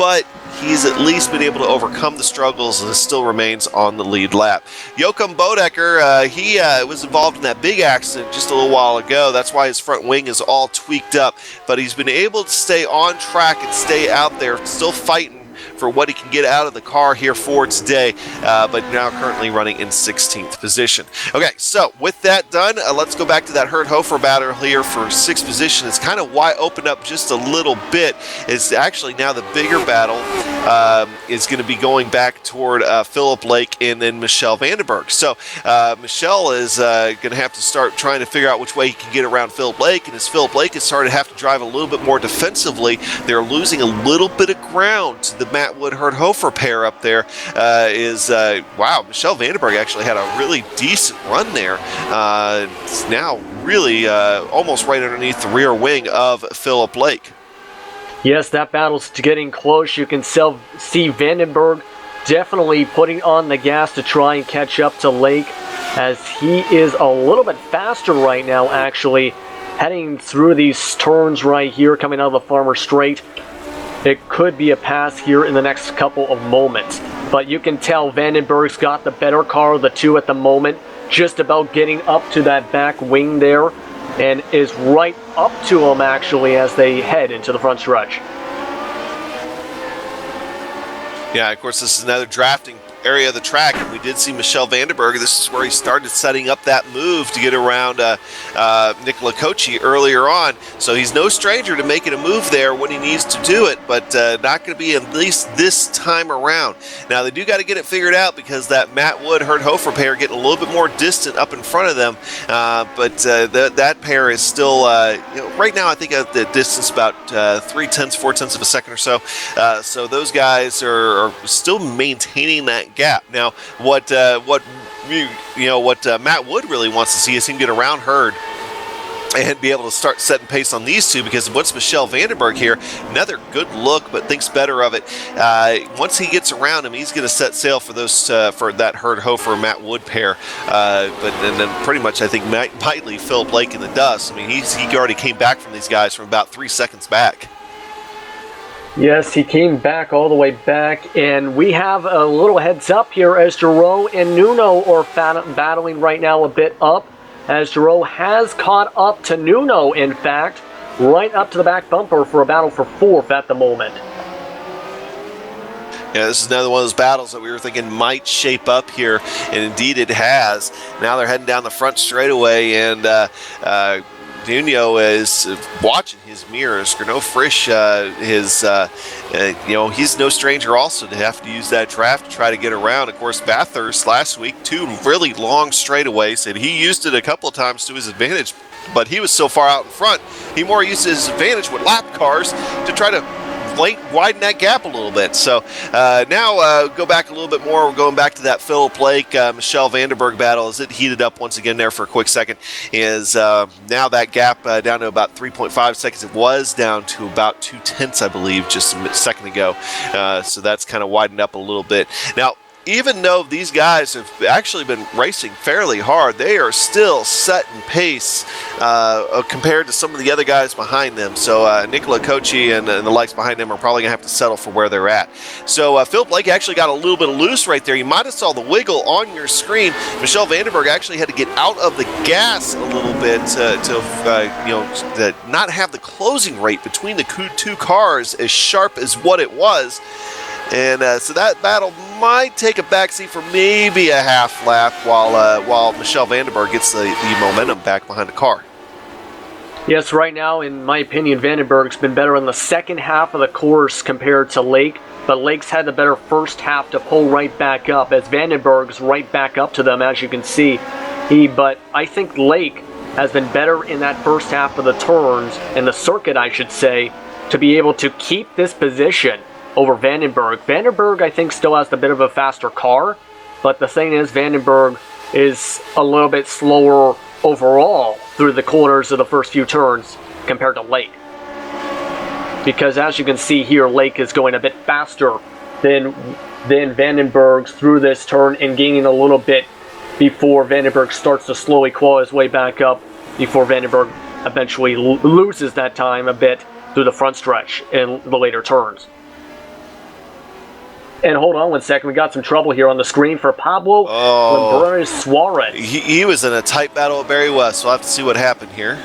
but he's at least been able to overcome the struggles and still remains on the lead lap. Joachim Bodecker, he was involved in that big accident just a little while ago. That's why his front wing is all tweaked up, but he's been able to stay on track and stay out there, still fighting for what he can get out of the car here for today, but now currently running in 16th position. Okay, so with that done, let's go back to that Herd-Hofer battle here for 6th position. It's kind of wide opened up just a little bit. It's actually now the bigger battle is going to be going back toward Philip Lake and then Michel Vandenberg. So Michel is going to have to start trying to figure out which way he can get around Philip Lake, and as Philip Lake is starting to have to drive a little bit more defensively, they're losing a little bit of ground to the Matt Wood Herd-Hofer pair up there. Wow, Michel Vandenberg actually had a really decent run there. It's now really almost right underneath the rear wing of Philip Lake. Yes, that battle's getting close. You can see Vandenberg definitely putting on the gas to try and catch up to Lake, as he is a little bit faster right now, actually, heading through these turns right here, coming out of the Farmer Straight. It could be a pass here in the next couple of moments. But you can tell Vandenberg's got the better car of the two at the moment, just about getting up to that back wing there, and is right up to him actually as they head into the front stretch. Yeah, of course, this is another drafting area of the track, and we did see Michel Vandenberg. This is where he started setting up that move to get around Nicola Cocci earlier on. So he's no stranger to making a move there when he needs to do it, but not going to be at least this time around. Now they do got to get it figured out because that Matt Wood Herd-Hofer pair getting a little bit more distant up in front of them, but that pair is still right now I think at the distance about 4/10 of a second or so. So those guys are still maintaining that gap. Now, what Matt Wood really wants to see is him get around Herd and be able to start setting pace on these two, because once Michel Vandenberg here, another good look, but thinks better of it. Once he gets around him, he's going to set sail for those for that Herd-Hofer Matt Wood pair. And then pretty much I think might leave Philip Lake in the dust. I mean, he already came back from these guys from about 3 seconds back. Yes, he came back all the way back, and we have a little heads up here as Giro and Nuno are battling right now a bit up, as Giro has caught up to Nuno, in fact, right up to the back bumper for a battle for 4th at the moment. Yeah, this is another one of those battles that we were thinking might shape up here, and indeed it has. Now they're heading down the front straightaway, and Nuno is watching his mirrors. Gernot Frisch, he's no stranger also to have to use that draft to try to get around. Of course, Bathurst last week, 2 really long straightaways, and he used it a couple of times to his advantage, but he was so far out in front, he more used his advantage with lap cars to try to widen that gap a little bit. So now go back a little bit more. We're going back to that Philip Lake, Michel Vandenberg battle as it heated up once again there for a quick second. Is now that gap down to about 3.5 seconds. It was down to about 2/10, I believe, just a second ago. So that's kind of widened up a little bit. Now, even though these guys have actually been racing fairly hard, they are still setting pace compared to some of the other guys behind them. So Nicola Cocci and the likes behind them are probably going to have to settle for where they're at. So Philip Lake actually got a little bit loose right there. You might have saw the wiggle on your screen. Michel Vandenberg actually had to get out of the gas a little bit to not have the closing rate between the two cars as sharp as what it was. And so that battle might take a backseat for maybe a half lap while Michel Vandenberg gets the momentum back behind the car. Yes, right now, in my opinion, Vandenberg's been better in the second half of the course compared to Lake, but Lake's had the better first half to pull right back up, as Vandenberg's right back up to them, as you can see. But I think Lake has been better in that first half of the turns, in the circuit, I should say, to be able to keep this position over Vandenberg. Vandenberg, I think, still has the bit of a faster car, but the thing is, Vandenberg is a little bit slower overall through the corners of the first few turns compared to Lake. Because as you can see here, Lake is going a bit faster than Vandenberg's through this turn and gaining a little bit before Vandenberg starts to slowly claw his way back up, before Vandenberg eventually loses that time a bit through the front stretch in the later turns. And hold on 1 second, we got some trouble here on the screen for Pablo Suarez. He was in a tight battle with Barry West, so we'll have to see what happened here.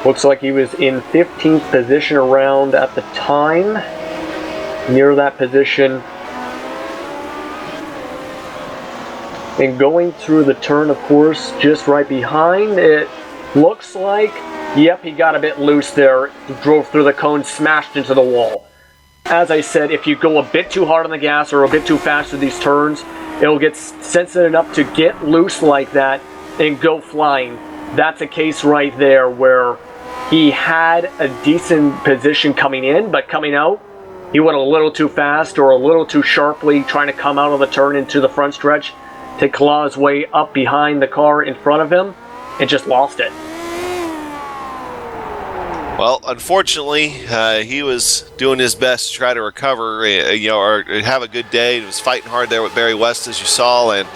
Looks like he was in 15th position around at the time, near that position. And going through the turn, of course, just right behind, it looks like, yep, he got a bit loose there, drove through the cone, smashed into the wall. As I said, if you go a bit too hard on the gas or a bit too fast through these turns, it'll get sensitive enough to get loose like that and go flying. That's a case right there where he had a decent position coming in, but coming out, he went a little too fast or a little too sharply trying to come out of the turn into the front stretch to claw his way up behind the car in front of him and just lost it. Well, unfortunately, he was doing his best to try to recover, or have a good day. He was fighting hard there with Barry West, as you saw, and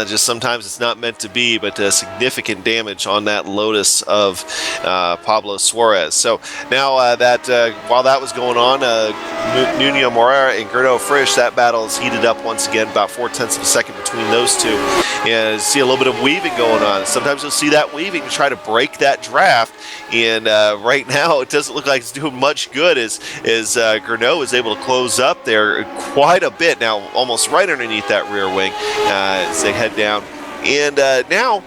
just sometimes it's not meant to be, but significant damage on that Lotus of Pablo Suarez. So now while that was going on, Nuno Moreira and Gernot Frisch, that battle is heated up once again, about 0.4 of a second between those two. And see a little bit of weaving going on. Sometimes you'll see that weaving to try to break that draft, and right now it doesn't look like it's doing much good as Gernot is able to close up there quite a bit now, almost right underneath that rear wing as they head down. And now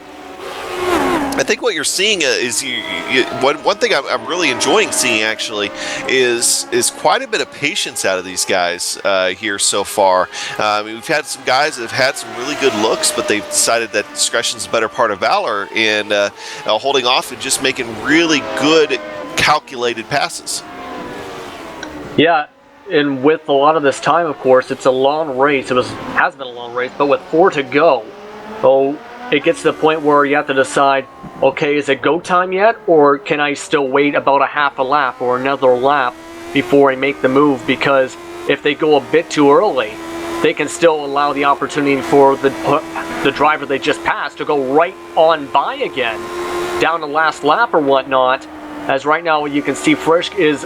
I think what you're seeing is one thing I'm really enjoying seeing actually is quite a bit of patience out of these guys here so far. We've had some guys that have had some really good looks, but they've decided that discretion's the better part of valor, and holding off and just making really good calculated passes. Yeah, and with a lot of this time, of course, it's a long race. Has been a long race, but with 4 to go, it gets to the point where you have to decide, okay, is it go time yet, or can I still wait about a half a lap or another lap before I make the move? Because if they go a bit too early, they can still allow the opportunity for the driver they just passed to go right on by again, down the last lap or whatnot. As right now you can see Frisch is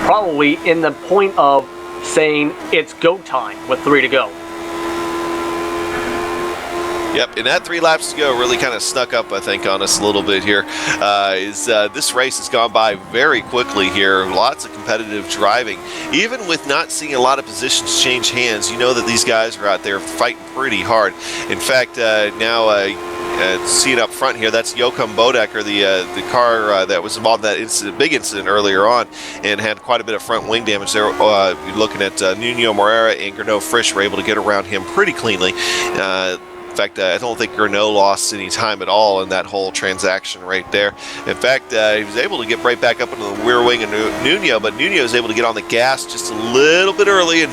probably in the point of saying it's go time with 3 to go. Yep, and that 3 laps to go really kind of snuck up, I think, on us a little bit here. This race has gone by very quickly here. Lots of competitive driving. Even with not seeing a lot of positions change hands, you know that these guys are out there fighting pretty hard. In fact, now seeing up front here, that's Joachim Bodecker, the car that was involved in that incident, big incident earlier on, and had quite a bit of front wing damage there. You're looking at Nuno Moreira and Gernot Frisch were able to get around him pretty cleanly. In fact, I don't think Gernot lost any time at all in that whole transaction right there. In fact, he was able to get right back up into the rear wing of Nuno, but Nuno was able to get on the gas just a little bit early and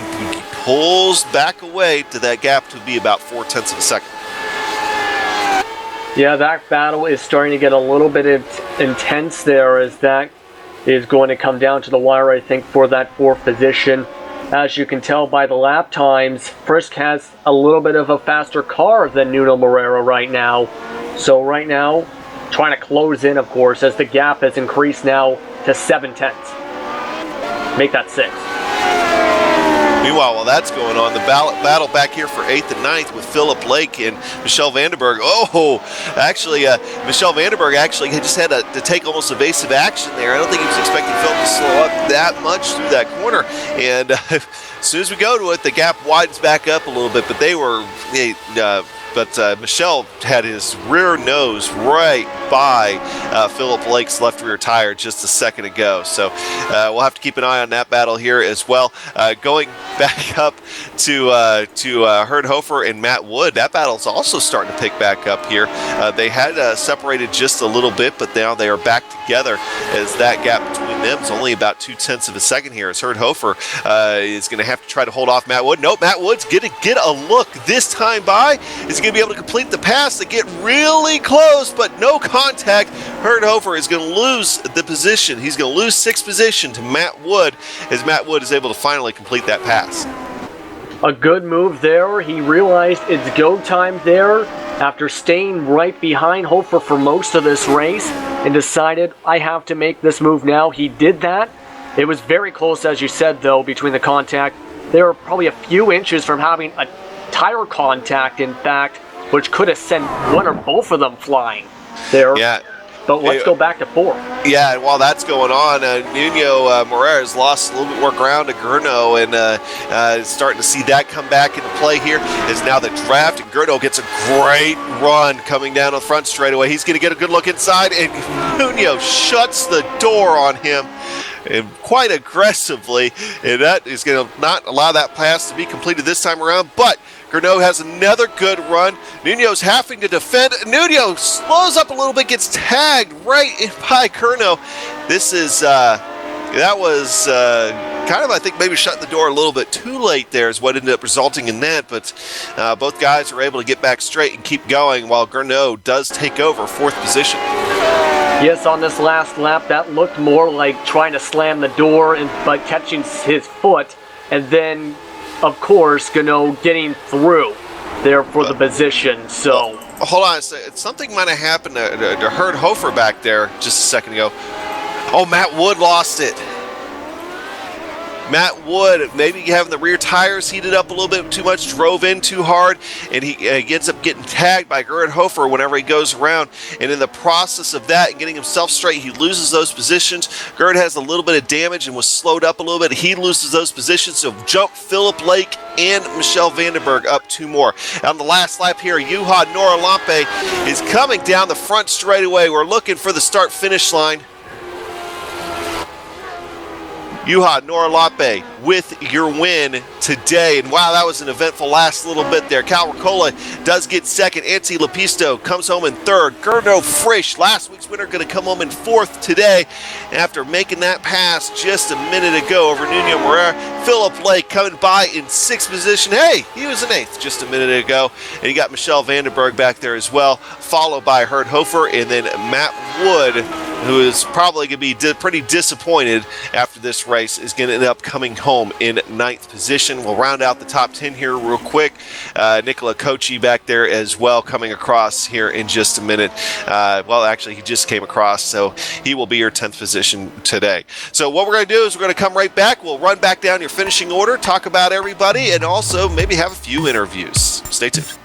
pulls back away to that gap to be about 0.4 of a second. Yeah, that battle is starting to get a little bit intense there, as that is going to come down to the wire, I think, for that 4th position. As you can tell by the lap times, Frisch has a little bit of a faster car than Nuno Moreira right now. So right now, trying to close in, of course, as the gap has increased now to 0.7. Make that 6. Meanwhile, while that's going on, the battle back here for 8th and 9th with Philip Lake and Michel Vandenberg. Michel Vandenberg actually just had to take almost evasive action there. I don't think he was expecting Philip to slow up that much through that corner. And as soon as we go to it, the gap widens back up a little bit. But Michel had his rear nose right by Philip Lake's left rear tire just a second ago. So we'll have to keep an eye on that battle here as well. Going back up to Herdhofer and Matt Wood, that battle's also starting to pick back up here. They had separated just a little bit, but now they are back together, as that gap between them is only about 0.2 of a second here, as Herdhofer is going to have to try to hold off Matt Wood. Nope, Matt Wood's going to get a look this time by. Is going to be able to complete the pass to get really close, but no contact. Herdhofer is going to lose the position. He's going to lose 6th position to Matt Wood, as Matt Wood is able to finally complete that pass. A good move there. He realized it's go time there after staying right behind Hofer for most of this race and decided, I have to make this move now. He did that, It was very close, as you said, though, between the contact. They were probably a few inches from having a tire contact, in fact, which could have sent one or both of them flying there. Yeah. But let's go back to 4. Yeah, and while that's going on, Nuno Moreira has lost a little bit more ground to Gurno, and starting to see that come back into play here is now the draft, and Gurno gets a great run coming down the front straightaway. He's going to get a good look inside, and Nuno shuts the door on him and quite aggressively, and that is going to not allow that pass to be completed this time around, but Gurno has another good run. Nuno's having to defend. Nuno slows up a little bit, gets tagged right in by Gurno. This is, that was kind of, I think, maybe shutting the door a little bit too late there is what ended up resulting in that, but both guys are able to get back straight and keep going while Gurno does take over 4th position. Yes, on this last lap, that looked more like trying to slam the door but catching his foot, and then, of course, Gurno getting through there for the position. So hold on, something might have happened to Herd Hofer back there just a second ago. Oh, Matt Wood lost it. Matt Wood, maybe having the rear tires heated up a little bit too much, drove in too hard, and he ends up getting tagged by Gerhard Hofer whenever he goes around. And in the process of that and getting himself straight, he loses those positions. Gerhard has a little bit of damage and was slowed up a little bit. He loses those positions, so jump Philip Lake and Michel Vandenberg up 2 more. On the last lap here, Juha Noralampe is coming down the front straightaway. We're looking for the start-finish line. Juha Noralampe with your win today. And wow, that was an eventful last little bit there. Cal Ricola does get second. Antti Lepisto comes home in 3rd. Gurno Frisch, last week's winner, going to come home in 4th today after making that pass just a minute ago over Nuno Moreira. Philip Lake coming by in 6th position. Hey, he was in 8th just a minute ago. And you got Michel Vandenberg back there as well, followed by Herd Hofer and then Matt Wood, who is probably going to be pretty disappointed after this race, is going to end up coming home in 9th position. We'll round out the top 10 here real quick. Nicola Kochi back there as well, coming across here in just a minute. Well, actually, he just came across, so he will be your 10th position today. So what we're going to do is we're going to come right back. We'll run back down your finishing order, talk about everybody, and also maybe have a few interviews. Stay tuned.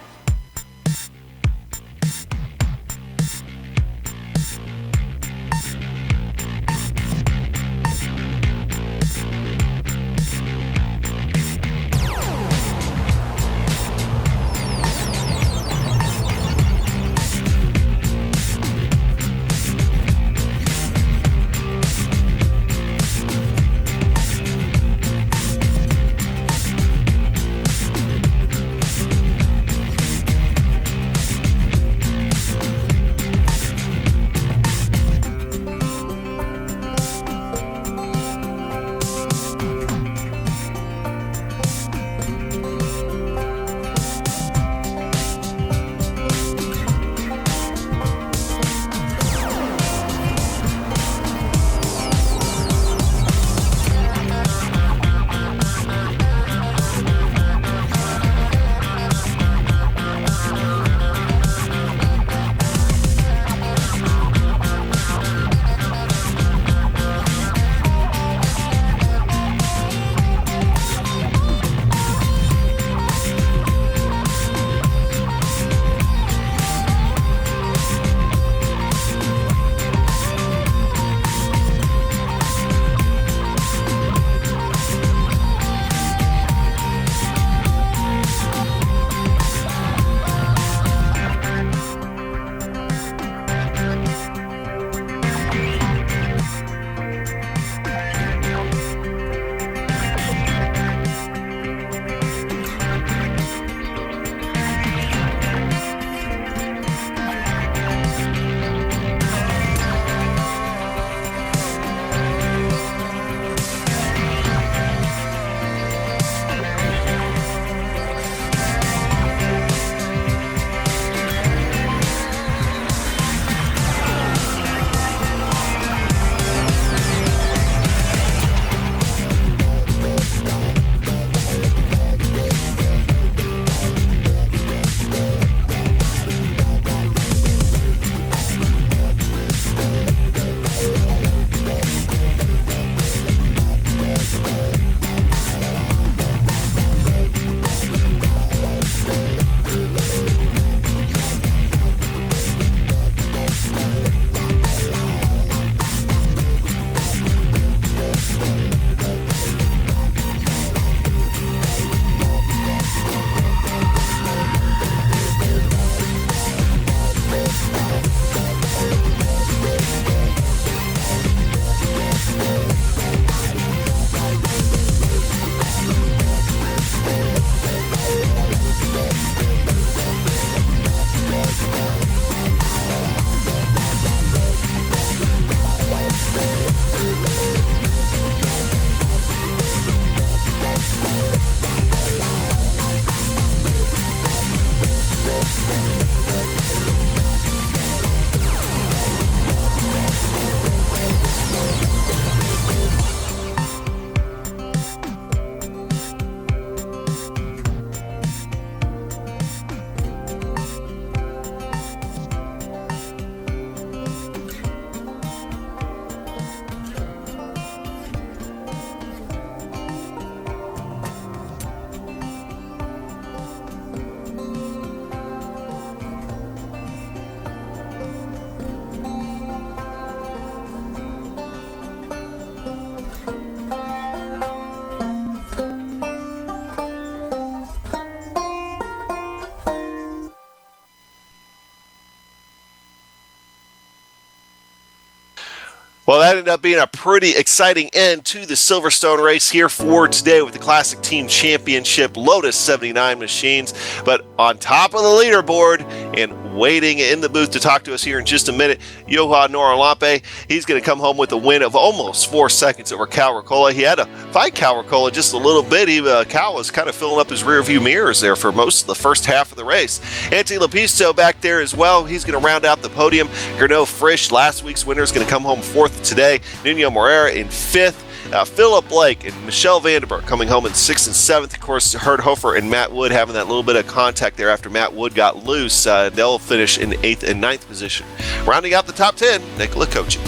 Well, that ended up being a pretty exciting end to the Silverstone race here for today with the Classic Team Championship Lotus 79 machines. But on top of the leaderboard and waiting in the booth to talk to us here in just a minute, Johan Noorlampe. He's going to come home with a win of almost 4 seconds over Cal Ricola. He had to fight Cal Ricola just a little bit. Cal was kind of filling up his rear view mirrors there for most of the first half of the race. Antti Lepisto back there as well. He's going to round out the podium. Gernot Frisch, last week's winner, is going to come home 4th today. Nuno Moreira in 5th. Philip Blake and Michelle Vandenberg coming home in 6th and 7th. Of course, Herd Hofer and Matt Wood having that little bit of contact there after Matt Wood got loose. They'll finish in 8th and 9th position. Rounding out the top 10, Nicola Kochi.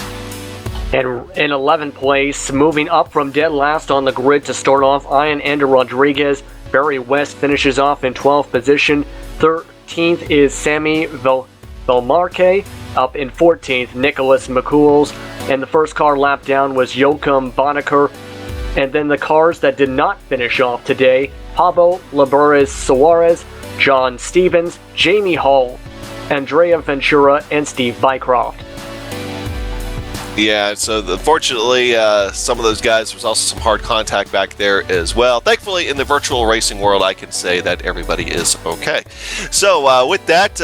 And in 11th place, moving up from dead last on the grid to start off, Ian Ender Rodriguez. Barry West finishes off in 12th position. 13th is Sammy Velmarque. Up in 14th, Nicholas McCools. And the first car lap down was Joachim Bonneker. And then the cars that did not finish off today, Pablo Labures Suarez, John Stevens, Jamie Hall, Andrea Ventura, and Steve Bycroft. Yeah, so unfortunately, some of those guys, there's also some hard contact back there as well. Thankfully, in the virtual racing world, I can say that everybody is okay. So with that,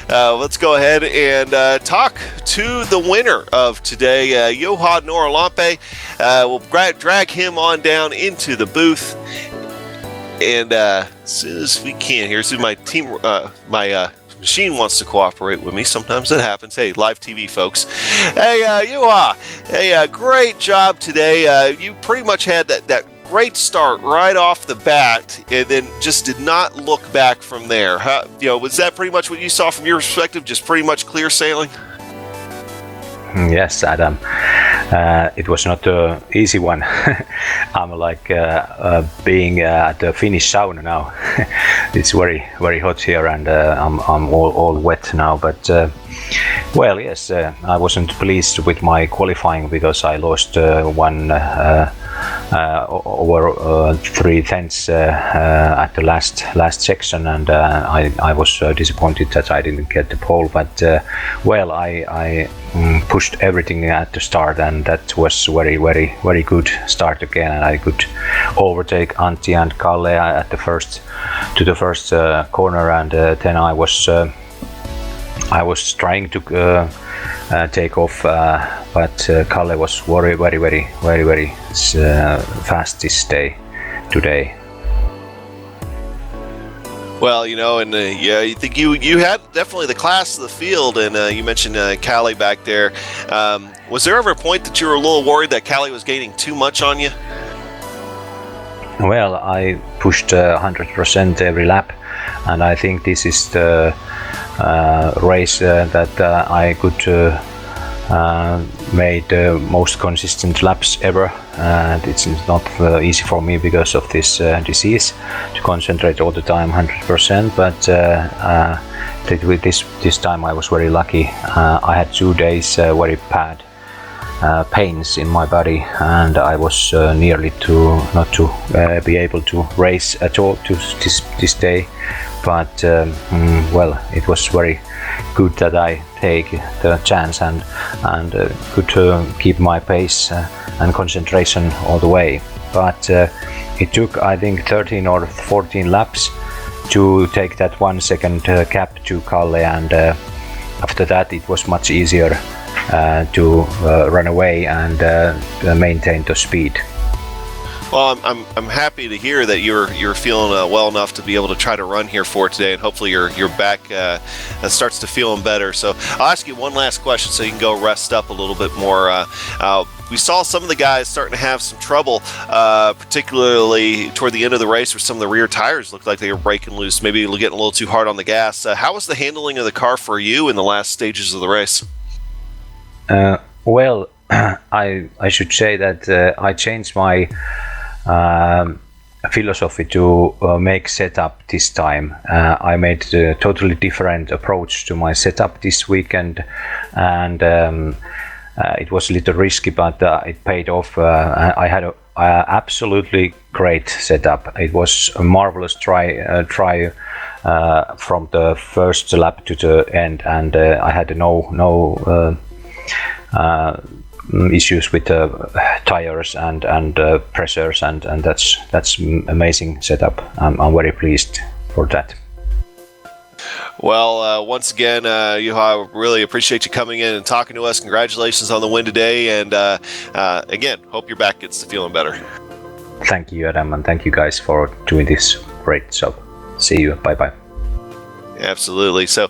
let's go ahead and talk to the winner of today, Johan Noorlampe. We'll drag him on down into the booth. And as soon as we can here, so my team, machine wants to cooperate with me. Sometimes that happens. Hey, live TV folks. Hey, Juha. Hey, great job today. You pretty much had that great start right off the bat, and then just did not look back from there. Was that pretty much what you saw from your perspective? Just pretty much clear sailing? Yes, Adam. It was not an easy one. I'm like being at the Finnish sauna now. It's very, very hot here, and I'm all wet now. But well, yes, I wasn't pleased with my qualifying because I lost one over 3 tenths at the last section, and I was disappointed that I didn't get the pole. But well, I pushed everything at the start, and that was very, very, very good start again, and I could overtake Antti and Kalle at the first corner, and then I was trying to take off, but Kalle was very, very, very, very, very fast this day today. Well, and yeah, you think you had definitely the class of the field, and you mentioned Callie back there. Was there ever a point that you were a little worried that Callie was gaining too much on you? Well, I pushed 100% every lap, and I think this is the race that I could made the most consistent laps ever, and it's not easy for me because of this disease to concentrate all the time 100%, but with this time I was very lucky. I had 2 days very bad pains in my body, and I was nearly not to be able to race at all to this day, but well, it was very good that I take the chance and could keep my pace and concentration all the way. But it took, I think, 13 or 14 laps to take that 1 second gap to Kalle, and after that it was much easier to run away and maintain the speed. Well, I'm happy to hear that you're feeling well enough to be able to try to run here for today, and hopefully your back starts to feeling better. So I'll ask you one last question so you can go rest up a little bit more. We saw some of the guys starting to have some trouble, particularly toward the end of the race, where some of the rear tires looked like they were breaking loose, maybe getting a little too hard on the gas. How was the handling of the car for you in the last stages of the race? Well, I should say that I changed my philosophy to make setup this time. I made a totally different approach to my setup this weekend, and it was a little risky, but it paid off. I had a absolutely great setup. It was a marvelous try from the first lap to the end, and I had no issues with tires and pressures, and that's amazing setup. I'm very pleased for that. Well, once again, Juha, I really appreciate you coming in and talking to us. Congratulations on the win today, and again, hope your back gets to feeling better. Thank you, Adam, and thank you guys for doing this great job. See you. Bye-bye. Absolutely. So,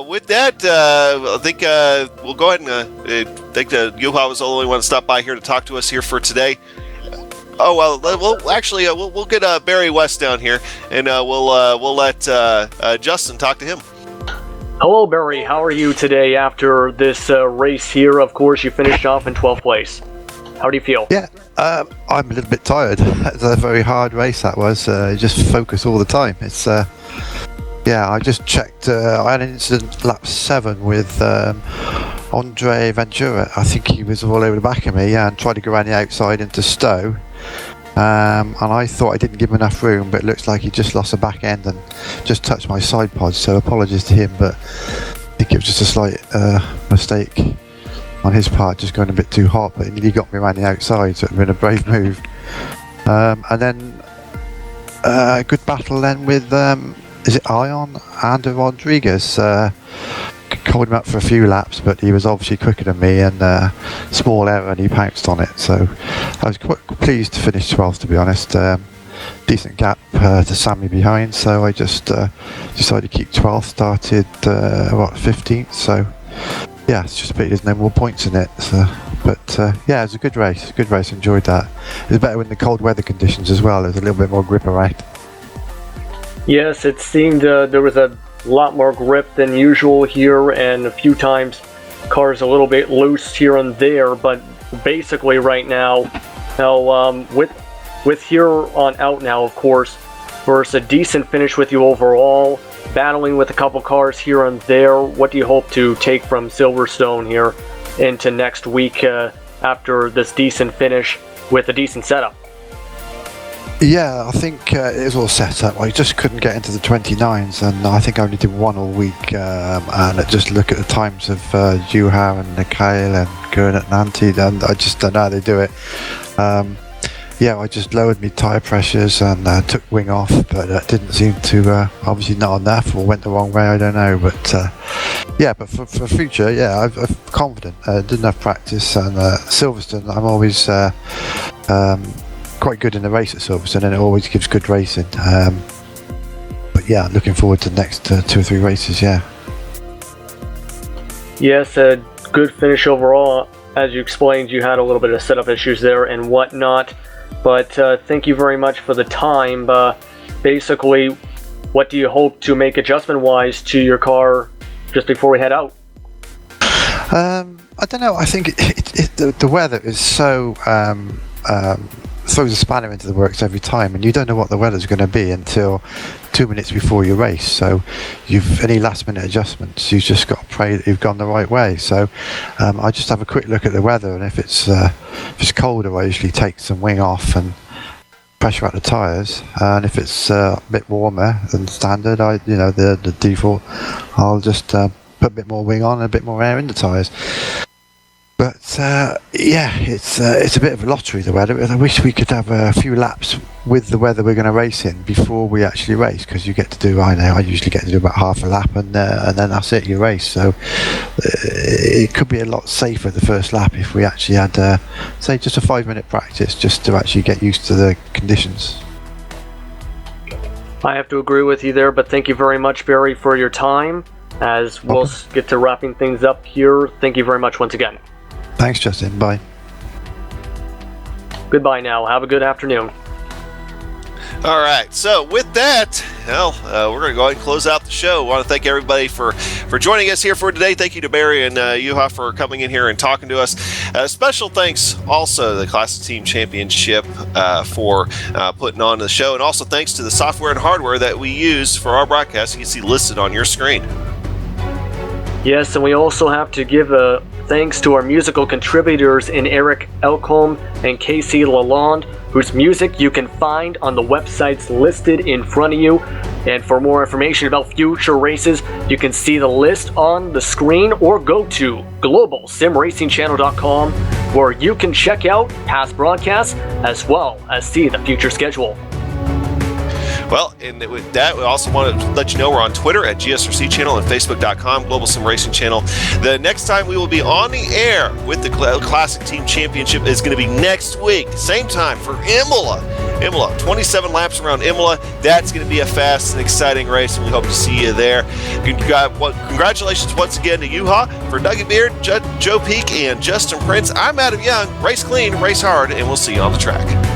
with that, I think we'll go ahead and I think Juha was the only one to stop by here to talk to us here for today. Oh well, we'll get Barry West down here, and we'll let Justin talk to him. Hello, Barry. How are you today after this race here? Of course, you finished off in 12th place. How do you feel? Yeah, I'm a little bit tired. It's a very hard race that was. Just focus all the time. It's yeah, I just checked. I had an incident lap 7 with Andre Ventura. I think he was all over the back of me and tried to go around the outside into Stowe. And I thought I didn't give him enough room, but it looks like he just lost the back end and just touched my side pod. So apologies to him, but I think it was just a slight mistake on his part, just going a bit too hot. But he got me around the outside, so it would have been a brave move. And then a good battle then with. Is it Ion and Rodriguez? Called him up for a few laps, but he was obviously quicker than me, and small error, and he pounced on it. So I was quite pleased to finish 12th, to be honest. Decent gap to Sammy behind, so I just decided to keep 12th. Started 15th. So yeah, it's just a pity there's no more points in it. So, but yeah, it was a good race. Good race. Enjoyed that. It was better in the cold weather conditions as well. There's a little bit more grip around. Yes, it seemed there was a lot more grip than usual here, and a few times cars a little bit loose here and there. But basically, right now, with here on out now, of course, versus a decent finish with you overall, battling with a couple cars here and there. What do you hope to take from Silverstone here into next week after this decent finish with a decent setup? Yeah, I think it was all set up. I just couldn't get into the 29s, and I think I only did one all week. And just look at the times of Juha and Mikhail and Gernot and Antti, and I just don't know how they do it. Yeah, I just lowered my tyre pressures and took wing off, but that didn't seem to, obviously not enough, or went the wrong way, I don't know. But yeah, but for future, yeah, I'm confident. Didn't have practice, and Silverstone, I'm always quite good in the race at Silverstone, and it always gives good racing. But yeah, looking forward to the next 2 or 3 races, yeah. Yes, a good finish overall. As you explained, you had a little bit of setup issues there and whatnot. But thank you very much for the time. Basically, what do you hope to make adjustment-wise to your car just before we head out? I don't know. I think the weather is so throws a spanner into the works every time, and you don't know what the weather's going to be until 2 minutes before your race. So any last minute adjustments, you've just got to pray that you've gone the right way. So I just have a quick look at the weather, and if it's colder, I usually take some wing off and pressure out the tyres, and if it's a bit warmer than standard, the default, I'll just put a bit more wing on and a bit more air in the tyres. But yeah, it's a bit of a lottery, the weather. I wish we could have a few laps with the weather we're going to race in before we actually race, because you get to do, I usually get to do about half a lap, and then that's it, you race. So it could be a lot safer the first lap if we actually had, say, just a 5-minute practice just to actually get used to the conditions. I have to agree with you there, but thank you very much, Barry, for your time. As we'll get to wrapping things up here, thank you very much once again. Thanks, Justin. Bye. Goodbye now. Have a good afternoon. All right. So with that, we're going to go ahead and close out the show. I want to thank everybody for joining us here for today. Thank you to Barry and Juha for coming in here and talking to us. Special thanks also to the Classic Team Championship for putting on the show, and also thanks to the software and hardware that we use for our broadcast. You can see listed on your screen. Yes, and we also have to give a thanks to our musical contributors in Eric Elcombe and Casey Lalonde, whose music you can find on the websites listed in front of you. And for more information about future races, you can see the list on the screen or go to globalsimracingchannel.com where you can check out past broadcasts as well as see the future schedule. Well, and with that, we also want to let you know we're on Twitter at GSRC channel and Facebook.com, Global Sim Racing channel. The next time we will be on the air with the Classic Team Championship is going to be next week, same time for Imola. 27 laps around Imola. That's going to be a fast and exciting race, and we hope to see you there. Congratulations once again to Juha. For Dougie Beard, Joe Peak, and Justin Prince, I'm Adam Young. Race clean, race hard, and we'll see you on the track.